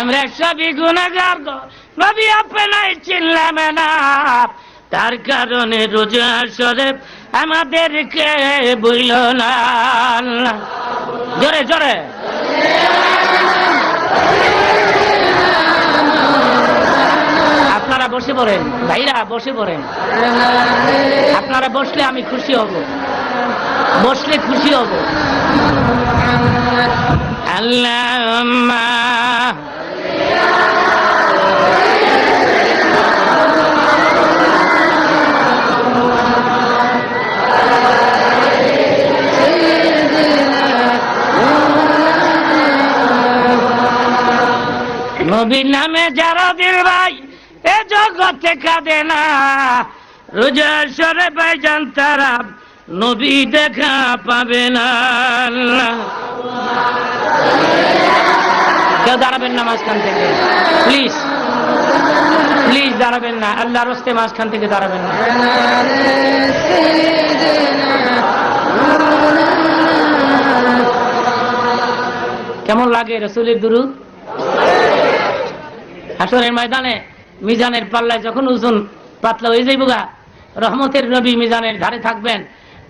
আমরা সবই গুনাহগার গো নবী আপনাই চিনলাম না, তার কারণে রোজ হাসরে আমাদেরকে বইল না। জোরে জোরে আপনারা বসে পড়েন, ভাইরা বসে পড়েন। আপনারা বসলে আমি খুশি হব, বসলে খুশি হব। আল্লাহুম্মা নবীর নামে যারা দিল ভাই এ জগতে কাঁদে না, রোজ হাসরে ভাইজান তারা নবী দেখা পাবে না। কেউ দাঁড়াবেন না মাঝখান থেকে, প্লিজ প্লিজ দাঁড়াবেন না, আল্লাহর রাস্তে মাঝখান থেকে দাঁড়াবেন না। কেমন লাগে রাসূলের দুরূদ? হাসরের ময়দানে মিজানের পাল্লায় যখন ওজন পাতলা হয়ে যাইব গা, রহমতের নবী মিজানের ধারে থাকবেন,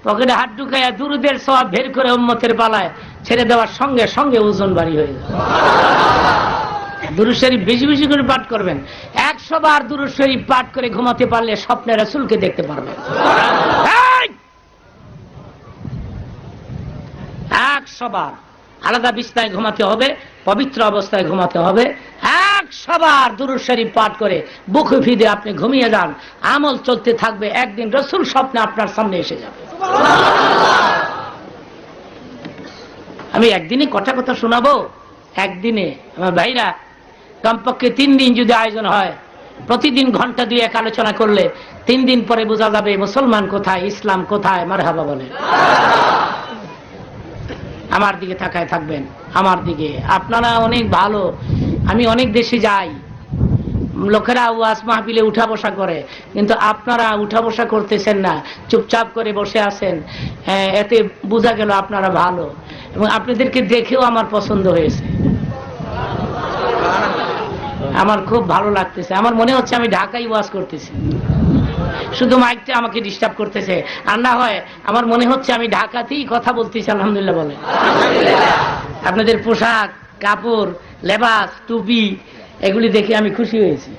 পকেটে হাত ঢুকাইয়া দুরূদের সওয়াব বের করে উম্মতের পালায় ছেড়ে দেওয়ার সঙ্গে সঙ্গে ওজন বাড়ি হয়ে যাবে। দুরূদ শরীফ বেশি বেশি করে পাঠ করবেন। 100 বার দুরূদ শরীফ পাঠ করে ঘুমাতে পারলে স্বপ্নে রাসূলকে দেখতে পারবেন। 100 বার আলাদা বিছানায় ঘুমাতে হবে, পবিত্র অবস্থায় ঘুমাতে হবে। 100 বার দুরূদ শরীফ পাঠ করে বুকে ফিদে আপনি ঘুমিয়ে যান, আমল চলতে থাকবে, একদিন রাসূল স্বপ্নে আপনার সামনে এসে যাবে। আমি একদিনে কথা শোনাবো, একদিনে আমার ভাইরা কমপক্ষে 3 দিন যদি আয়োজন হয়, প্রতিদিন ঘন্টা 2-1 আলোচনা করলে 3 দিন পরে বোঝা যাবে মুসলমান কোথায়, ইসলাম কোথায়। মারহাবা বলেন। আমার দিকে তাকায় থাকবেন, আমার দিকে। আপনারা অনেক ভালো, আমি অনেক দেশে যাই, লোকেরা ওয়াজ মাহফিলে উঠা বসা করে, কিন্তু আপনারা উঠা বসা করতেছেন না, চুপচাপ করে বসে আছেন। এতে বোঝা গেল আপনারা ভালো, এবং আপনাদেরকে দেখেও আমার পছন্দ হয়েছে, আমার খুব ভালো লাগতেছে। আমার মনে হচ্ছে আমি ঢাকায় ওয়াজ করতেছি, শুধু মাইকটা আমাকে ডিস্টার্ব করতেছে, আর না হয় আমার মনে হচ্ছে আমি ঢাকাতেই কথা বলতেছি। আলহামদুলিল্লাহ বলে। আপনাদের পোশাক, কাপড়, লেবাস, টুপি এগুলি দেখে আমি খুশি হয়েছি,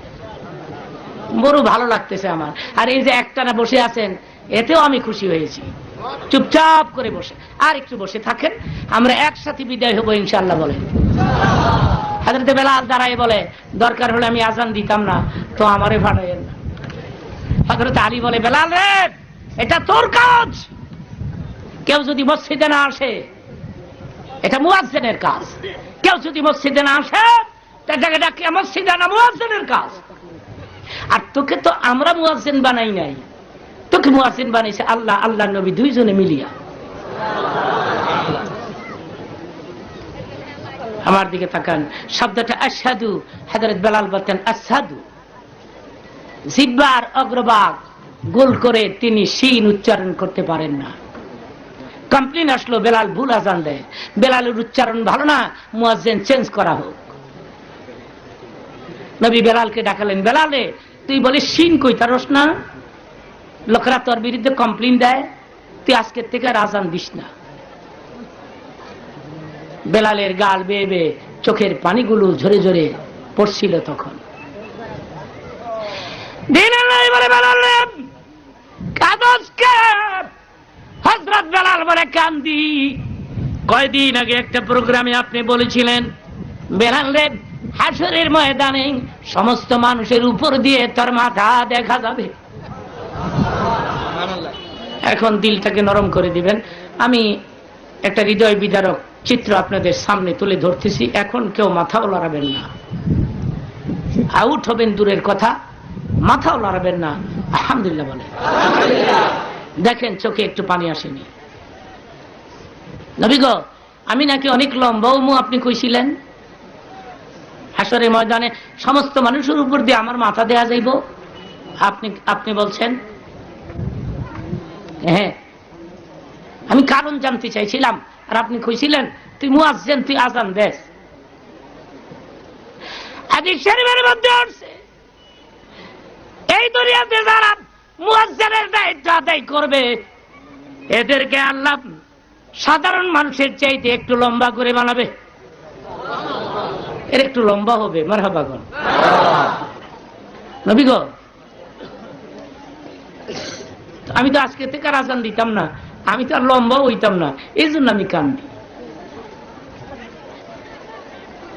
বড় ভালো লাগতেছে আমার। আর এই যে একটানা বসে আছেন, এতেও আমি খুশি হয়েছি। চুপচাপ করে বসে আর একটু বসে থাকেন, আমরা একসাথে বিদায় হবো ইনশাআল্লাহ বলে। হযরত বেলাল দাঁড়ায় বলে, দরকার হলে আমি আজান দিতাম না, তো আমারে ভাড়াইয়েন না। হযরত আলী বলে, বেলাল রে, এটা তোর কাজ, কেউ যদি মসজিদে না আসে, এটা মুয়াজ্জিনের কাজ, কেউ যদি মসজিদে না আসে তাকে ডাকে মসজিদে না, মুয়াজ্জিনের কাজ। আর তোকে তো আমরা মুয়াজ্জিন বানাই নাই, তোকে মুয়াজ্জিন বানাইছে আল্লাহ, আল্লাহর নবী দুইজনে মিলিয়া। আমার দিকে তাকান, শব্দটা আশহাদু, হযরত বেলাল বলতেন আশহাদু। জিহ্বার অগ্রভাগ গোল করে তিনি শিন উচ্চারণ করতে পারেন না। কমপ্লেন আসলো বেলাল ভুল আজান দেয়, বেলালের উচ্চারণ ভালো না, মুয়াজ্জিন চেঞ্জ করা হোক। নবী বেলালকে ডাকালেন, বেলালে তুই বলিস শিন কই তারস না, লোকেরা তোর বিরুদ্ধে কমপ্লেন দেয়, তুই আজকের থেকে আর আজান দিস না। বেলালের গাল বেয়ে বেয়ে চোখের পানিগুলো ঝরে ঝরে পড়ছিল তখন। হযরত বেলাল বলে, কান্দি। কয়দিন আগে একটা প্রোগ্রামে আপনি বলেছিলেন, বেলাল রে, হাসরের ময়দানে সমস্ত মানুষের উপর দিয়ে তোর মাথা দেখা যাবে। এখন দিলটাকে নরম করে দিবেন। আমি একটা হৃদয় বিদারক চিত্র আপনাদের সামনে তুলে ধরতেছি, এখন কেউ মাথাও লড়াবেন না, আউট হবেন দূরের কথা, মাথাও লড়াবেন না। আলহামদুলিল্লাহ বলে। দেখেন চোখে একটু পানি আসেনি। নবী গো, আমি নাকি অনেক লম্বা, আপনি কইছিলেন হাসরের ময়দানে সমস্ত মানুষের উপর দিয়ে আমার মাথা দেয়া যাইব, আপনি বলছেন। হ্যাঁ, আমি কারণ জানতে চাইছিলাম, আর আপনি কইছিলেন তুই মুয়াজ্জিন, তুই আজান দেস। হাদিস শরীফের মধ্যে আসছে, এই দুনিয়াতে যারা মুয়াজ্জিনের দায়িত্ব আদায় করবে এদেরকে আল্লাহ সাধারণ মানুষের চাইতে একটু লম্বা করে বানাবে। এর একটু লম্বা হবে। মারহাবা গো নবী গো। আমি তো আজকে থেকে আর আজান দিতাম না, আমি তো আর লম্বা হইতাম না, এই জন্য আমি কান্দি।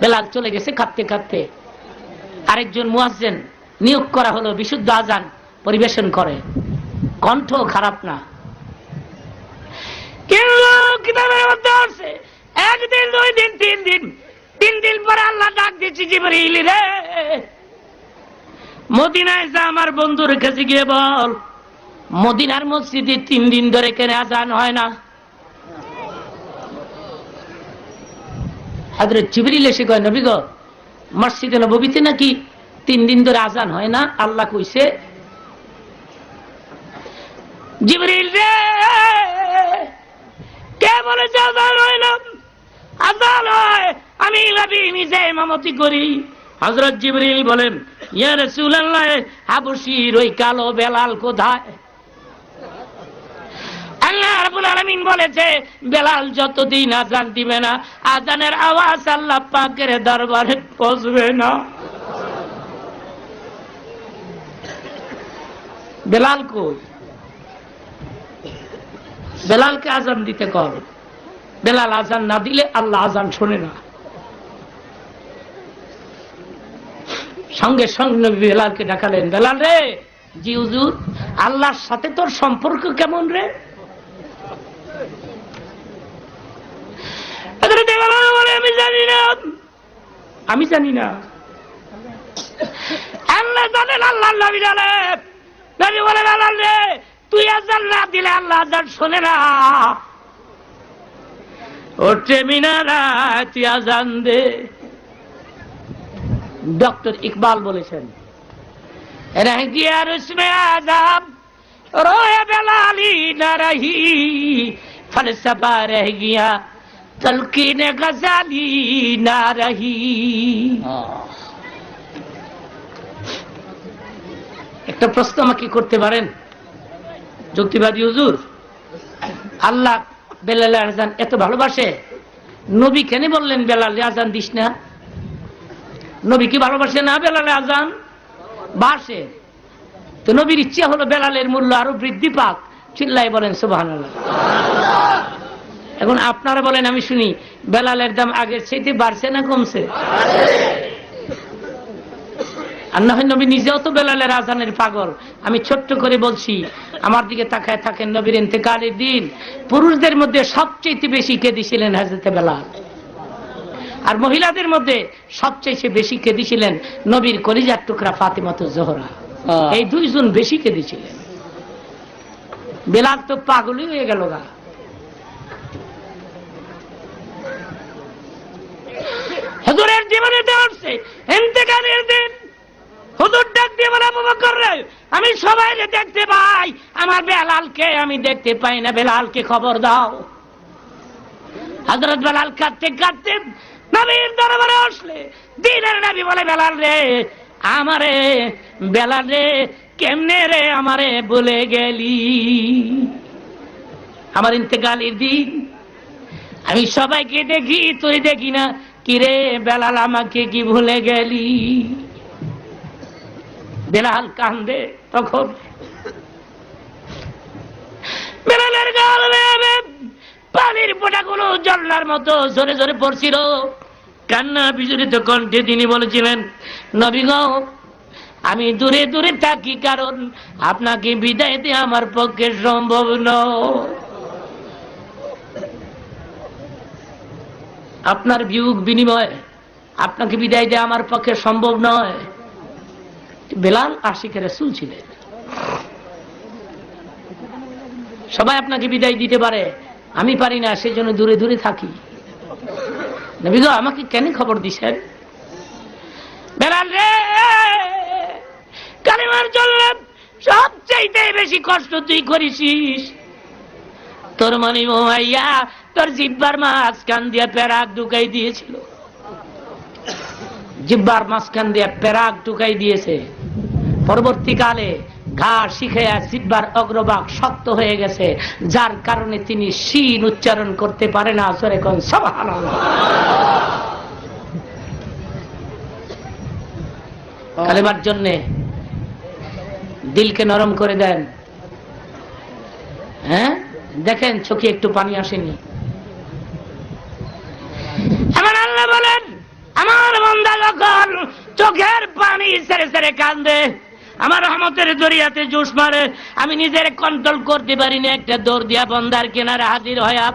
বেলাল চলে গেছে কাঁদতে কাঁদতে। আরেকজন মুয়াজ্জিন নিয়োগ করা হলো, বিশুদ্ধ আজান পরিবেশন করে, কণ্ঠ খারাপ না। কিতাবের মধ্যে আছে একদিন, 2 দিন, 3 দিন, 3 দিন পরে আল্লাহ ডাক দিচ্ছি, জিবরীল রে মদিনায় যা আমার বন্ধুর কাছে গিয়ে বল মদিনার মসজিদে 3 দিন ধরে কেন আজান হয় না। হযরত জিবরীল এসে কয়, নবী গো মসজিদে নববীতে নাকি 3 দিন ধরে আজান হয় না, আল্লাহ কইছে। জিবরীল রে কে বলেছে আজান হয় না? আজান হয়, আমি নবী নিজে ইমামতি করি। হযরত জিবরীল বলেন, ইয়া রাসূলুল্লাহ, হাবশীর ওই কালো বেলাল কোথায়? আল্লাহ রাব্বুল আলামিন বলেছে, বেলাল যতদিন আজান দিবে না, আজানের আওয়াজ আল্লাহ পাকের দরবারে পৌঁছবে না। বেলাল কই? বেলালকে আজান দিতে কর। বেলাল আজান না দিলে আল্লাহ আজান শোনে না। সঙ্গে সঙ্গে নবী বেলালকে ডাকালেন, বেলাল রে। জি হুজুর। আল্লাহর সাথে তোর সম্পর্ক কেমন রে? আমি জানি না, আমি জানি না। আল্লাহ জানেন, আল্লাহ নবী জানেন। নবী বলে, বেলাল রে তুই আজান না দিলে আল্লাহ আজান শোনে না। ওঠে মিনারা, তুই আজান দে। ডক্টর ইকবাল বলেছেন, রহ গিয়া রুসমে আজাব রোয়ে বেলালি না রহি, ফলসফা রহ গিয়া তলকিনে গজালি না রহি। একটা প্রশ্ন আমাকে করতে পারেন যুক্তিবাদী হুজুর? আল্লাহ বেলালের আজান এত ভালোবাসে, নবী কেন বললেন বেলালে আজান দিস না? নবী কি ভালোবাসে না বেলালে আজান? বাসে। তো নবীর ইচ্ছা হলো বেলালের মূল্য আরো বৃদ্ধি পাক। চিল্লাই বলেন সুবহানাল্লাহ। এখন আপনারা বলেন, আমি শুনি, বেলালের দাম আগের চাইতে বাড়ছে না কমছে? আর না হয় নবী নিজেও তো বেলালের আজানের পাগল। আমি ছোট্ট করে বলছি, আমার দিকে তাকায় থাকেন। নবীর ইন্তেকালের দিন পুরুষদের মধ্যে সবচেয়ে বেশি কেঁদেছিলেন হযরতে বেলাল, আর মহিলাদের মধ্যে সবচেয়ে বেশি কেঁদেছিলেন নবীর কলিজার টুকরা ফাতেমাতুজ জোহরা। এই 2 জন বেশি কেঁদেছিলেন। বেলাল তো পাগলই হয়ে গেল গা। হুজুরের জীবনে আসছে ইন্তেকালের দিন, হুজুর ডাক দিয়ে বলে, আবু বকর রে, আমি সবাইকে দেখতে পাই, আমার বেলালকে আমি দেখতে পাই না, বেলালকে খবর দাও। হযরত বেলাল কাঁদতে কাঁদতে নবীর দরবারে আসলে দিনের নবী বলে, বেলাল রে, আমারে বেলাল রে, কেমনে রে আমারে ভুলে গেলি? আমার ইন্তেকালের দিন আমি সবাইকে দেখি, তুই দেখি না, কিরে বেলাল আমাকে কি ভুলে গেলি? বেলাল কান্দে। তখন বেলালের গাল বেয়ে পানির ফোঁটাগুলো ঝর্ণার মতো জোরে জোরে পড়ছিল। কান্না বিজড়িত কণ্ঠে তিনি বলেছিলেন, নবী গো, আমি দূরে দূরে থাকি, কারণ আপনাকে বিদায় দিয়ে আমার পক্ষে সম্ভব নয়। আপনার বিয়োগ বিনিময় আপনাকে বিদায় দেওয়া আমার পক্ষে সম্ভব নয়। বেলাল আশিকে রাসূল ছিলেন। সবাই আপনাকে বিদায় দিতে পারে, আমি পারি না, সেই জন্য দূরে দূরে থাকি। নবী গো, আমাকে কেন খবর দিছেন? বেলাল রে, কালিমার জন্য সবচাইতে বেশি কষ্ট তুই করেছিস। তোর মনি মোহাইয়া তোর জিব্বার মাঝখান দিয়ে পেরাক ঢুকাই দিয়েছিল। জিহ্বার মাঝখান দিয়ে পেরাক টুকাই দিয়েছে। পরবর্তীকালে ঘা শিখাইয়া জিহ্বার অগ্রভাগ শক্ত হয়ে গেছে, যার কারণে তিনি শিন উচ্চারণ করতে পারে না। জোরে কোন সুবহানাল্লাহ। কালেমার জন্যে দিলকে নরম করে দেন। হ্যাঁ, দেখেন চোখে একটু পানি আসেনি। আমার আল্লাহ বলেন, আমার বান্দা যখন চোখের পানি ছেড়ে ছেড়ে কান্দে, আমার রহমতের দরিয়াতে জোশ মারে, আমি নিজের কন্ট্রোল করতে পারি না, একটা দৌড় দিয়া বান্দার কিনারে হাজির হইয়া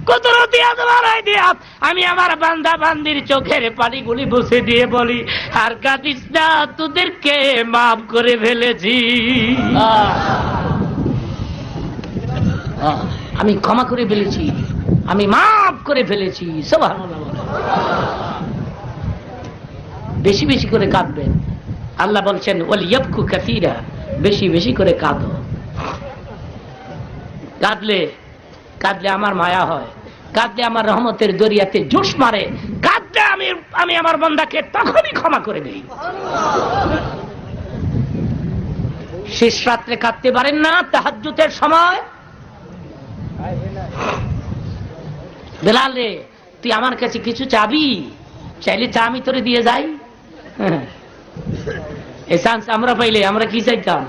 কুদরতি আজমারাই দিয়া আমি আমার বান্দা বান্দির চোখের পানিগুলি বুঝে দিয়ে বলি, আর কাঁদিস না, তোদেরকে মাফ করে ফেলেছি, আমি ক্ষমা করে ফেলেছি, আমি মাফ করে ফেলেছি। সুবহানাল্লাহ। বেশি বেশি করে কাঁদবেন। আল্লাহ বলছেন ওয়ালিয়াবকু কাসীরা, বেশি বেশি করে কাঁদো। কাঁদলে কাঁদলে আমার মায়া হয়, কাঁদলে আমার রহমতের দরিয়াতে জোশ মারে, কাঁদলে আমি আমার বান্দাকে তখনই ক্ষমা করে দেই। শেষ রাত্রে কাঁদতে পারেন না তাহাজ্জুদের সময়? বেলাল রে, তুই আমার কাছে কিছু চাবি? চাইলে চা আমি তোরে দিয়ে যাই। এই চান্স আমরা পাইলে আমরা কি চাইতাম?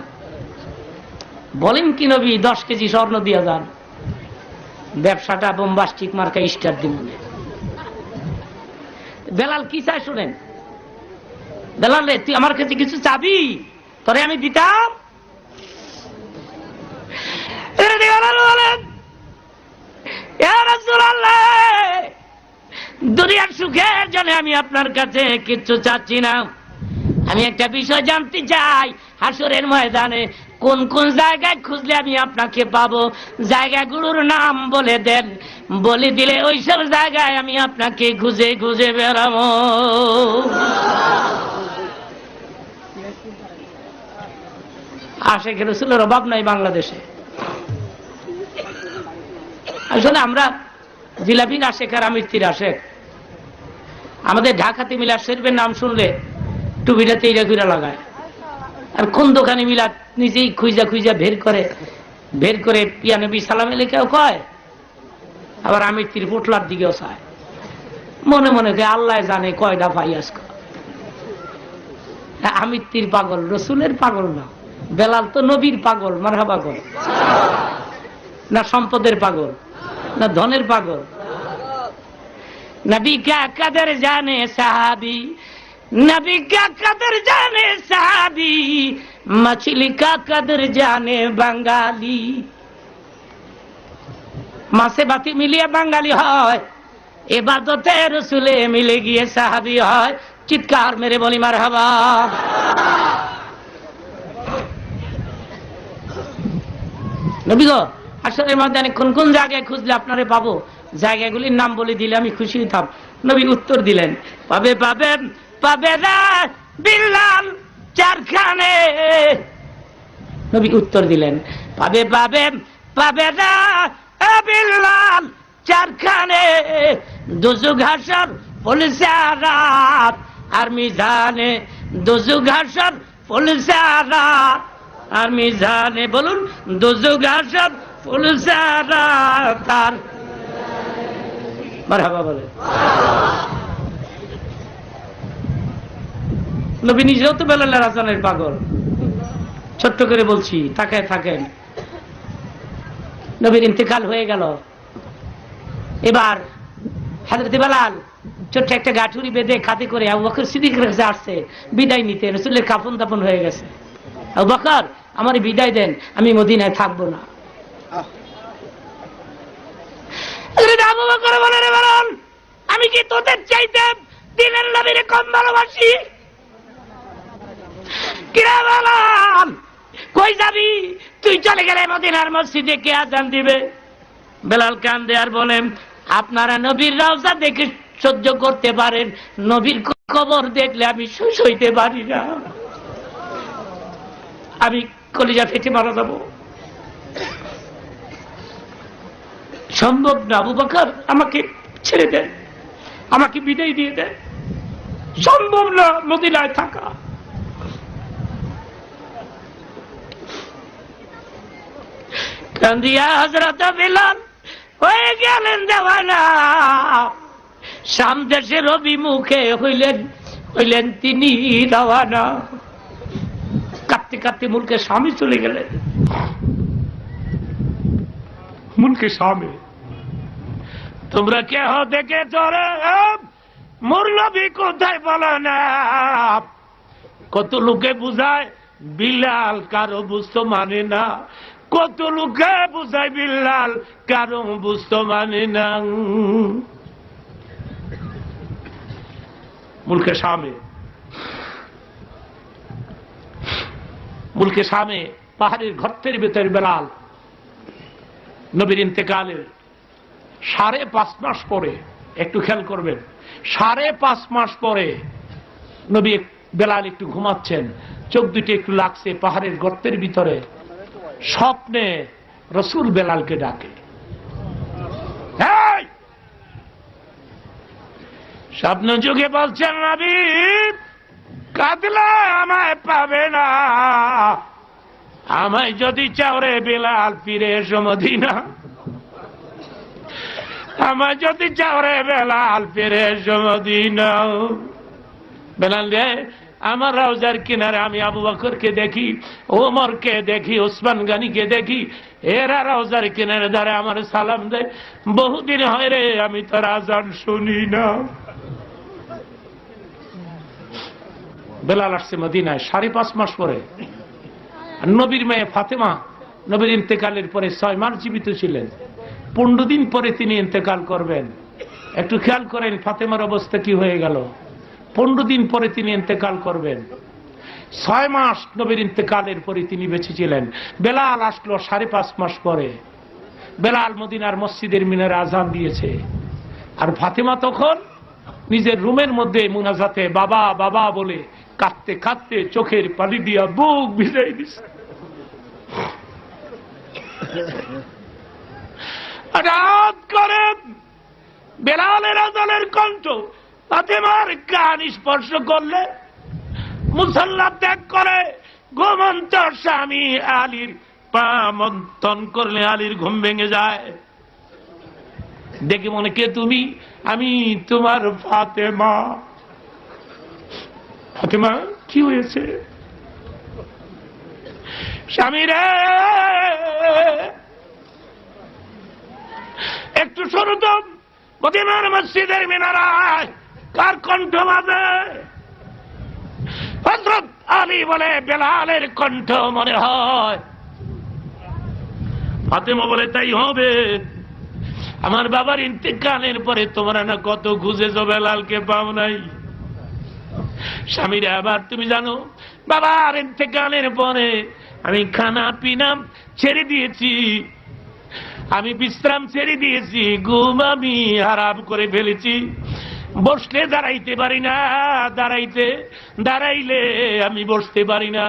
বলেন কি নবী 10 কেজি স্বর্ণ দিয়ে যান, ব্যবসাটা বোম্বাস্টিক মার্কা স্টার দিব। বেলাল কি চাই শুনেন, বেলাল রে, তুই আমার কাছে কিছু চাবি? তোরে আমি দিতাম। বলেন, ইয়া রাসূলুল্লাহ, দুনিয়ার সুখের জন্য আমি আপনার কাছে কিচ্ছু চাচ্ছি না, আমি একটা বিষয় জানতে চাই, হাসরের ময়দানে কোন কোন জায়গায় খুঁজলে আমি আপনাকে পাবো? জায়গাগুলোর নাম বলে দেন, বলে দিলে ওইসব জায়গায় আমি আপনাকে খুঁজে খুঁজে বেড়াবো। আশেখ রাসূলের অভাব নাই বাংলাদেশে। আসলে আমরা জিলাপির আশেখ আর আমিত্তির আশেখ। আমাদের ঢাকাতে মিলাদ শরীফের নাম শুনলে টুপিটাতে এইটা করে লাগায়, আর কোন দোকানে মিলাদ নিজেই খুঁজা খুঁজা বের করে পিয়া নবী সালাম আলাইকেও কয়, আবার আমিত্তির পোটলার দিকেও চায়। মনে মনে কে আল্লাহ জানে কয়টা ফাইয়াস। আমিত্তির পাগল, রসুলের পাগল না। বেলাল তো নবীর পাগল, মারহাবা পাগল না, সম্পদের পাগল না, ধনের পাগল। नबी का कदर जाने सहाबी, नबी का कदर जाने सहाबी, मछली का कदर जाने बंगाली। মাছে বাতি মিলিয়ে বাঙালি হয়, ইবাদতে রসুলে মিলে গিয়ে সাহাবী হয়। চিৎকার মেরে বলি মারহাবা। নবী গো, আসলে ময়দানে কোন কোন জায়গায় খুঁজলে আপনারে পাবো? জায়গাগুলির নাম বলে দিলে আমি খুশি হতাম। নবী উত্তর দিলেন, পাবে পাবে পাবে না বিল্লাল চারখানে। নবী উত্তর দিলেন, পাবে পাবে পাবে না বিল্লাল চারখানে, দুজুগ হাসর পুলিশে রাত আর মিজানে, দুজুগ হাসর পুলিশে রাত আর মিজানে। বলুন, দুজুগ হাসর পুলিশে রাত আর মারহাবা বলে। নবী নিজেও তো বেলালের আজানের পাগল। ছোট্ট করে বলছি, তাকায় থাকেন। নবীর ইন্তেকাল হয়ে গেল। এবার হযরত বেলাল ছোট্ট একটা গাঠুরি বেঁধে খাতে করে আবু বকর সিদ্দিকের কাছে আসছে বিদায় নিতে। রাসূলের কাফন দাফন হয়ে গেছে। আবু বকর, আমার বিদায় দেন, আমি মদিনায় থাকবো না। আবু বকর বলে, রে বেলাল, আমি কি তোদের চাইতে দিনের নবীরে কম ভালোবাসি? কিরা বেলাল, কই যাবি? তুই চলে গেলে মদিনার মসজিদে কে আযান দিবে? বেলাল কান্দে আর বলেন, আপনারা নবীর রওজা দেখে সহ্য করতে পারেন, নবীর কবর দেখলে আমি সইতে পারি না, আমি কলিজা ফেটে মারা যাবো, সম্ভব না। আবু বকর, আমাকে ছেড়ে দেন, আমাকে বিদায় দিয়ে দেন। সম্ভব না মদিনায় থাকা। কান্দিয়া হযরত বিলাল হয়ে গেলেন দেওয়ানা, শাম দেশের অভিমুখে হইলেন তিনি রওয়ানা। কাঁদতে কাঁদতে মুলকে শামে চলে গেলেন। মুলকে শামে তোমরা কেহ দেখে চলে মোর নবী কোথায় বলো না। কত লোকে বুঝায় বিলাল কারো বুঝতো মানে না, কত লোকে বুঝায় বিলাল কারো বুঝতো মানে না। মুলকে শামে, মুলকে শামে পাহাড়ের গর্তের ভেতরে বেলাল নবীর ইন্তেকালের 5.5 মাস পরে, একটু খেয়াল করবেন, 5.5 মাস পরে নবী বেলাল একটু ঘুমাচ্ছেন, চোখ দুটি একটু লাগছে পাহাড়ের গর্তের ভিতরে। স্বপ্নে রসুল বেলালকে ডাকে, স্বপ্ন যুগে বলছেন নবী কাঁদলে আমায় পাবে না, আমায় যদি চাও রে বেলাল ফিরে এসো মদিনা, আমায় যদি চাও রে বেলাল ফিরে এসো মদিনা। বেলাল রে আমার রওজার কিনারে আমি আবু বকরকে দেখি, ওমরকে দেখি, ওসমান গনিকে দেখি, এরা রওজার কিনারে দাঁড়ে আমার সালাম দেয়। বহুদিন হয় রে আমি তোর আজান শুনি না। বেলাল আসছে মদিনায় 5.5 মাস পরে। নবীর মেয়ে ফাতেমা নবীর ইন্তেকালের পরে 6 মাস জীবিত ছিলেন। 15 দিন পরে তিনি ইন্তেকাল করবেন। একটু খেয়াল করেন ফাতেমার অবস্থা কি হয়ে গেল। 15 দিন পরে তিনি ইন্তেকাল করবেন। 6 মাস নবীর ইন্তেকালের পরে তিনি বেঁচে ছিলেন। বেলাল আসলো 5.5 মাস পরে। বেলাল মদিনার মসজিদের মিনারে আজান দিয়েছে, আর ফাতেমা তখন নিজের রুমের মধ্যে মুনাজাতে বাবা বাবা বলে কাঁদতে কাঁদতে চোখের পানি দিয়া বুক ভিজাই দিছে। রাত করে বেলালের আজানের কণ্ঠ ফাতেমার কান স্পর্শ করলে, মুসাল্লা ত্যাগ করে ঘুমন্ত স্বামী আলীর পা মন্থন করলে আলীর ঘুম ভেঙে যায়। দেখে মনে কে তুমি? আমি তোমার ফাতেমা। ফাতেমা কি হয়েছে? স্বামী রে একটু শোনো তো, মদিনার মসজিদের মিনারায় কার কণ্ঠ বাজে? হযরত আলী বলে বেলালের কণ্ঠ মনে হয়। ফাতেমা বলে তাই হবে, আমার বাবার ইন্তেকালের পরে তোমরা না কত খুঁজেছো বেলালকে পাও নাই। স্বামীরা আবার তুমি জানো বাবার ইন্তেকালের পরে আমি খানা পিনা ছেড়ে দিয়েছি, আমি বিশ্রাম ছেড়ে দিয়েছি, ঘুম আমি হারাম করে ফেলেছি। বসলে দাঁড়াইতে পারি না, দাঁড়াইলে আমি বসতে পারি না।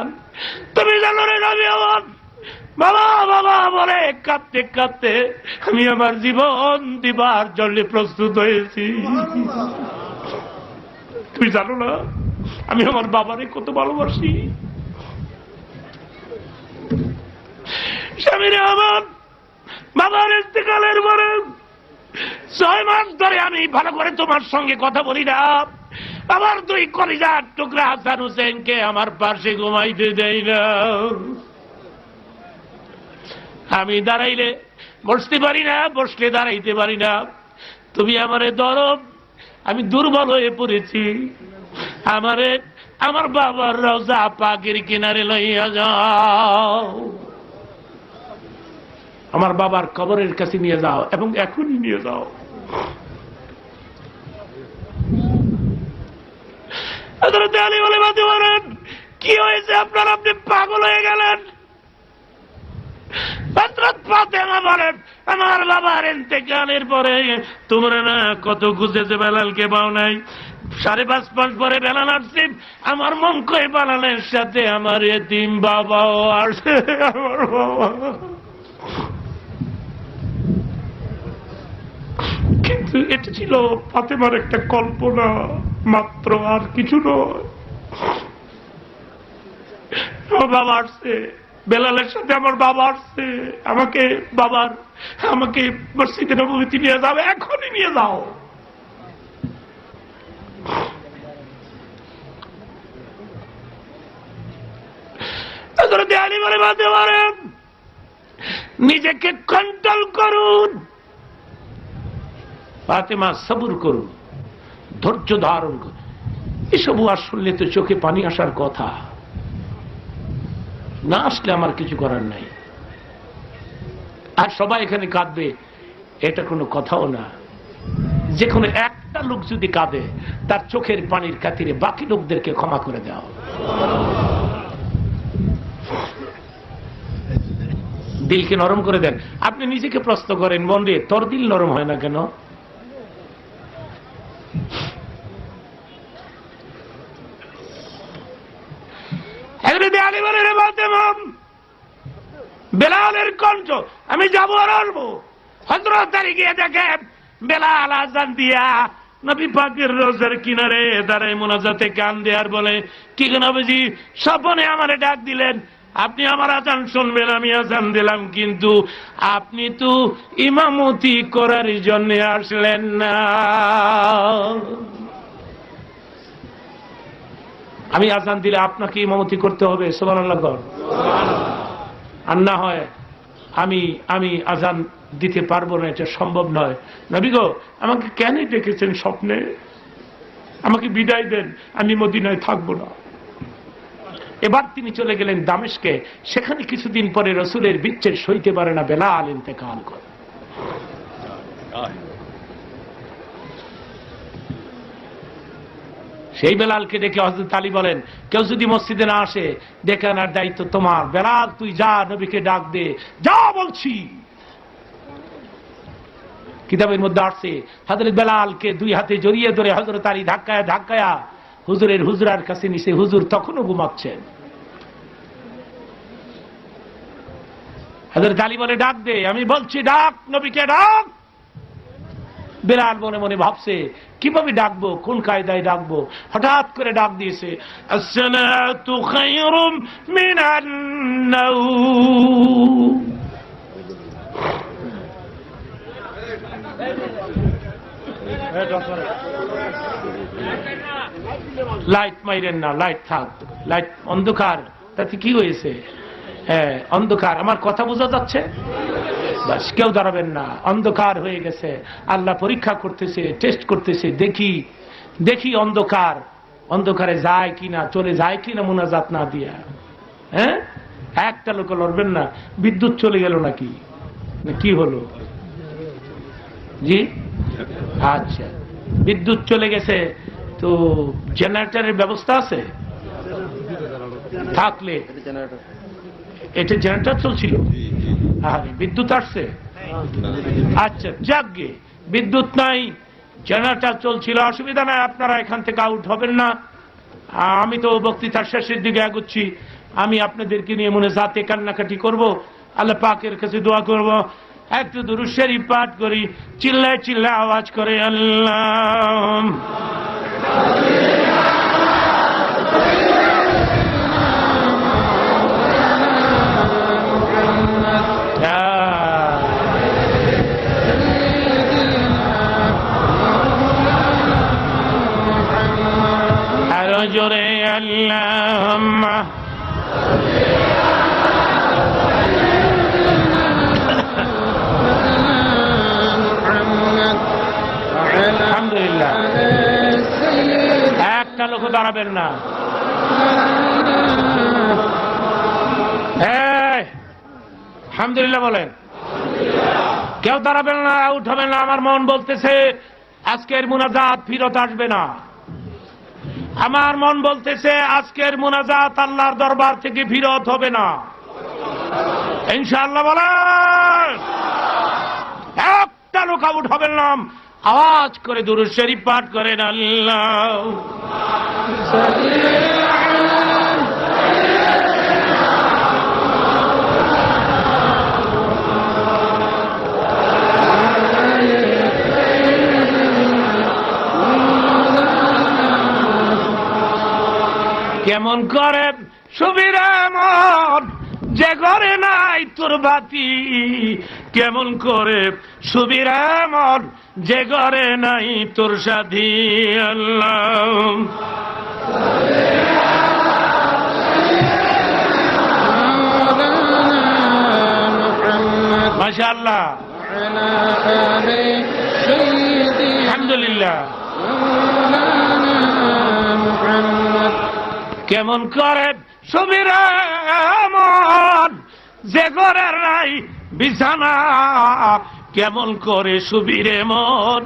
তুমি জানো রে নবী আমার বাবা বাবা বলে কাঁদতে কাঁদতে আমি আমার জীবন দিবার জন্য প্রস্তুত হয়েছি। তুমি জানো না আমি আমার বাবারে কত ভালোবাসি। স্বামীরে আমার বাবার ইন্তেকালের পরে 6 মাস ধরে আমি ভালো করে তোমার সঙ্গে কথা বলি না। আমার 2 কলিজার টুকরা হাসান হুসেনকে আমার পাশে ঘুমাইতে দেই না। আমি দাঁড়াইলে বসতে পারি না, বসলে দাঁড়াইতে পারি না। তুমি আমারে ধরো, আমি দুর্বল হয়ে পড়েছি। আমারে আমার বাবার রওজা পাকের কিনারে লইয়া যাও, আমার বাবার কবরের কাছে নিয়ে যাও এবং এখনই নিয়ে যাও। হযরত আলী বলে বলেন কি হয়েছে আপনার? আপনি পাগল হয়ে গেলেন। হযরত ফাতেমা বলেন আমার বাবার ইন্তেকালের পরে তোমরা না কত খুঁজেছে বেলালকে পাও নাই। 5.5 মাস পরে বেলাল আসছে, আমার মন কই বেলালের সাথে আমার এতিম বাবাও আসে। আমার বাবা কিন্তু এটা ছিল ফাতেমার একটা কল্পনা। মাত্র, আর কিছু নয়। আমার বাবা আসছে, বেলালের সাথে আমার বাবা আসছে, আমাকে মসজিদে নববীতে নিয়ে যাবে, এখনই নিয়ে যাও। নিজেকে কন্ট্রোল করুন, ফাতেমা সবুর করুন, ধৈর্য ধারণ করুন। এসব আর শুনলে তো চোখে পানি আসার কথা, না আসলে আমার কিছু করার নাই। আর সবাই এখানে কাঁদবে, এটা কোনো কথাও না। যে কোনো একটা লোক যদি কাঁদে, তার চোখের পানির খাতিরে বাকি লোকদেরকে ক্ষমা করে দেওয়া। দিলকে নরম করে দেন। আপনি নিজেকে প্রশ্ন করেন, মন রে, তোর দিল নরম হয় না কেন? বেলালের কণ্ঠ, আমি যাবো আর আসবো। হযরত আলী গিয়ে দেখেন বেলাল আযান দিয়া নবী পাকের রোজার কিনারে দাঁড়ায় মুনাজাতে কান দেয়ার বলে, কি গো নবীজি, স্বপ্নে আমারে ডাক দিলেন, আপনি আমার আযান শুনবেন, আমি আযান দিলাম, কিন্তু আপনি তো ইমামতি করার জন্য আসলেন না। আমি আযান দিলে আপনাকে ইমামতি করতে হবে, সুবহানাল্লাহ। আর না হয় আমি আযান দিতে পারবো না, এটা সম্ভব নয়। নবী গো, আমাকে কেন ডেকেছেন স্বপ্নে? আমাকে বিদায় দেন, আমি মদিনায় থাকবো না। এবার তিনি চলে গেলেন দামেস্কে। সেখানে কিছুদিন পরে রাসূলের বিচ্ছেদ সইতে পারে না, বেলাল ইন্তেকাল করে। সেই বেলালকে দেখে হযরত আলী বলেন, কেউ যদি মসজিদে না আসে, ডেকে আনার দায়িত্ব তোমার। বেলাল, তুই যা, নবীকে ডাক দে, যা বলছি। কিতাবের মধ্যে আসছে, হযরত বেলালকে দুই হাতে জড়িয়ে ধরে হযরত আলী ধাক্কায়া হুজুরের হুজরার কাছে নিছে। হুজুর তখনও ঘুমাচ্ছেন। হযরত আলী বলে, ডাক দে। আমি বলছি, ডাক, নবীকে ডাক। বেলাল মনে মনে ভাবছে, কিভাবে ডাকবো, কোন কায়দায় ডাকবো। হঠাৎ করে ডাক দিয়েছে, আসসালাতু খায়রুম মিনান নাওম। লাইট মাইরেন না, লাইট থাক, লাইট অন্ধকার, তাতে কি হয়েছে? হ্যাঁ, অন্ধকার। আমার কথা বোঝা যাচ্ছে? বাস, কেউ দাঁড়াবেন না, অন্ধকার হয়ে গেছে। আল্লাহ পরীক্ষা করতেছে, টেস্ট করতেছে, দেখি অন্ধকারে যায় কিনা, চলে যায় কিনা মুনাজাত না দিয়া। হ্যাঁ, একটা লোক লড়বেন না। বিদ্যুৎ চলে গেল নাকি, কি হলো? জি, আচ্ছা, বিদ্যুৎ চলে গেছে তো জেনারেটরের ব্যবস্থা আছে? থাকলে এটা জেনারেটর চলছিল, বিদ্যুৎ আসছে? আচ্ছা, যাকগে, বিদ্যুৎ নাই, জেনারেটর চলছিল, অসুবিধা নাই। আপনারা এখান থেকে আউট হবেন না। আমি তো বক্তৃতার শেষের দিকে এগোচ্ছি। আমি আপনাদেরকে নিয়ে মুনাজাতে কান্নাকাটি করব, আল্লাহ পাকের কাছে দোয়া করব। একটু দুরূদ শরীফ পাঠ করি, চিল্লায় চিল্লায় আওয়াজ করে আল্লাহ। আরো জোরে আল্লাহুম্মা। আলহামদুলিল্লাহ, একটা লোক দাঁড়াবেন না। আলহামদুলিল্লাহ বলেন। কেউ দাঁড়াবেন না, আউট হবেন না। আমার মন বলতেছে আজকের মুনাজাত ফিরত আসবে না। আমার মন বলতেছে আজকের মুনাজাত আল্লাহর দরবার থেকে ফিরত হবে না, ইনশাআল্লাহ বলেন। একটা লোক আউট হবেন না। আওয়াজ করে দুরূদ শরীফ পাঠ করেন আল্লাহ। কেমন করে সুবিরা মন যে ঘরে নাই তোর বাতি, কেমন করে সুবিরা মন যে ঘরে নাই তোর সাথী। আল্লাহ মাশাআল্লাহ, আলহামদুলিল্লাহ। কেমন করে সুবিরা মন যে ঘরের নাই বিছানা, কেমন করে সুবিরে মন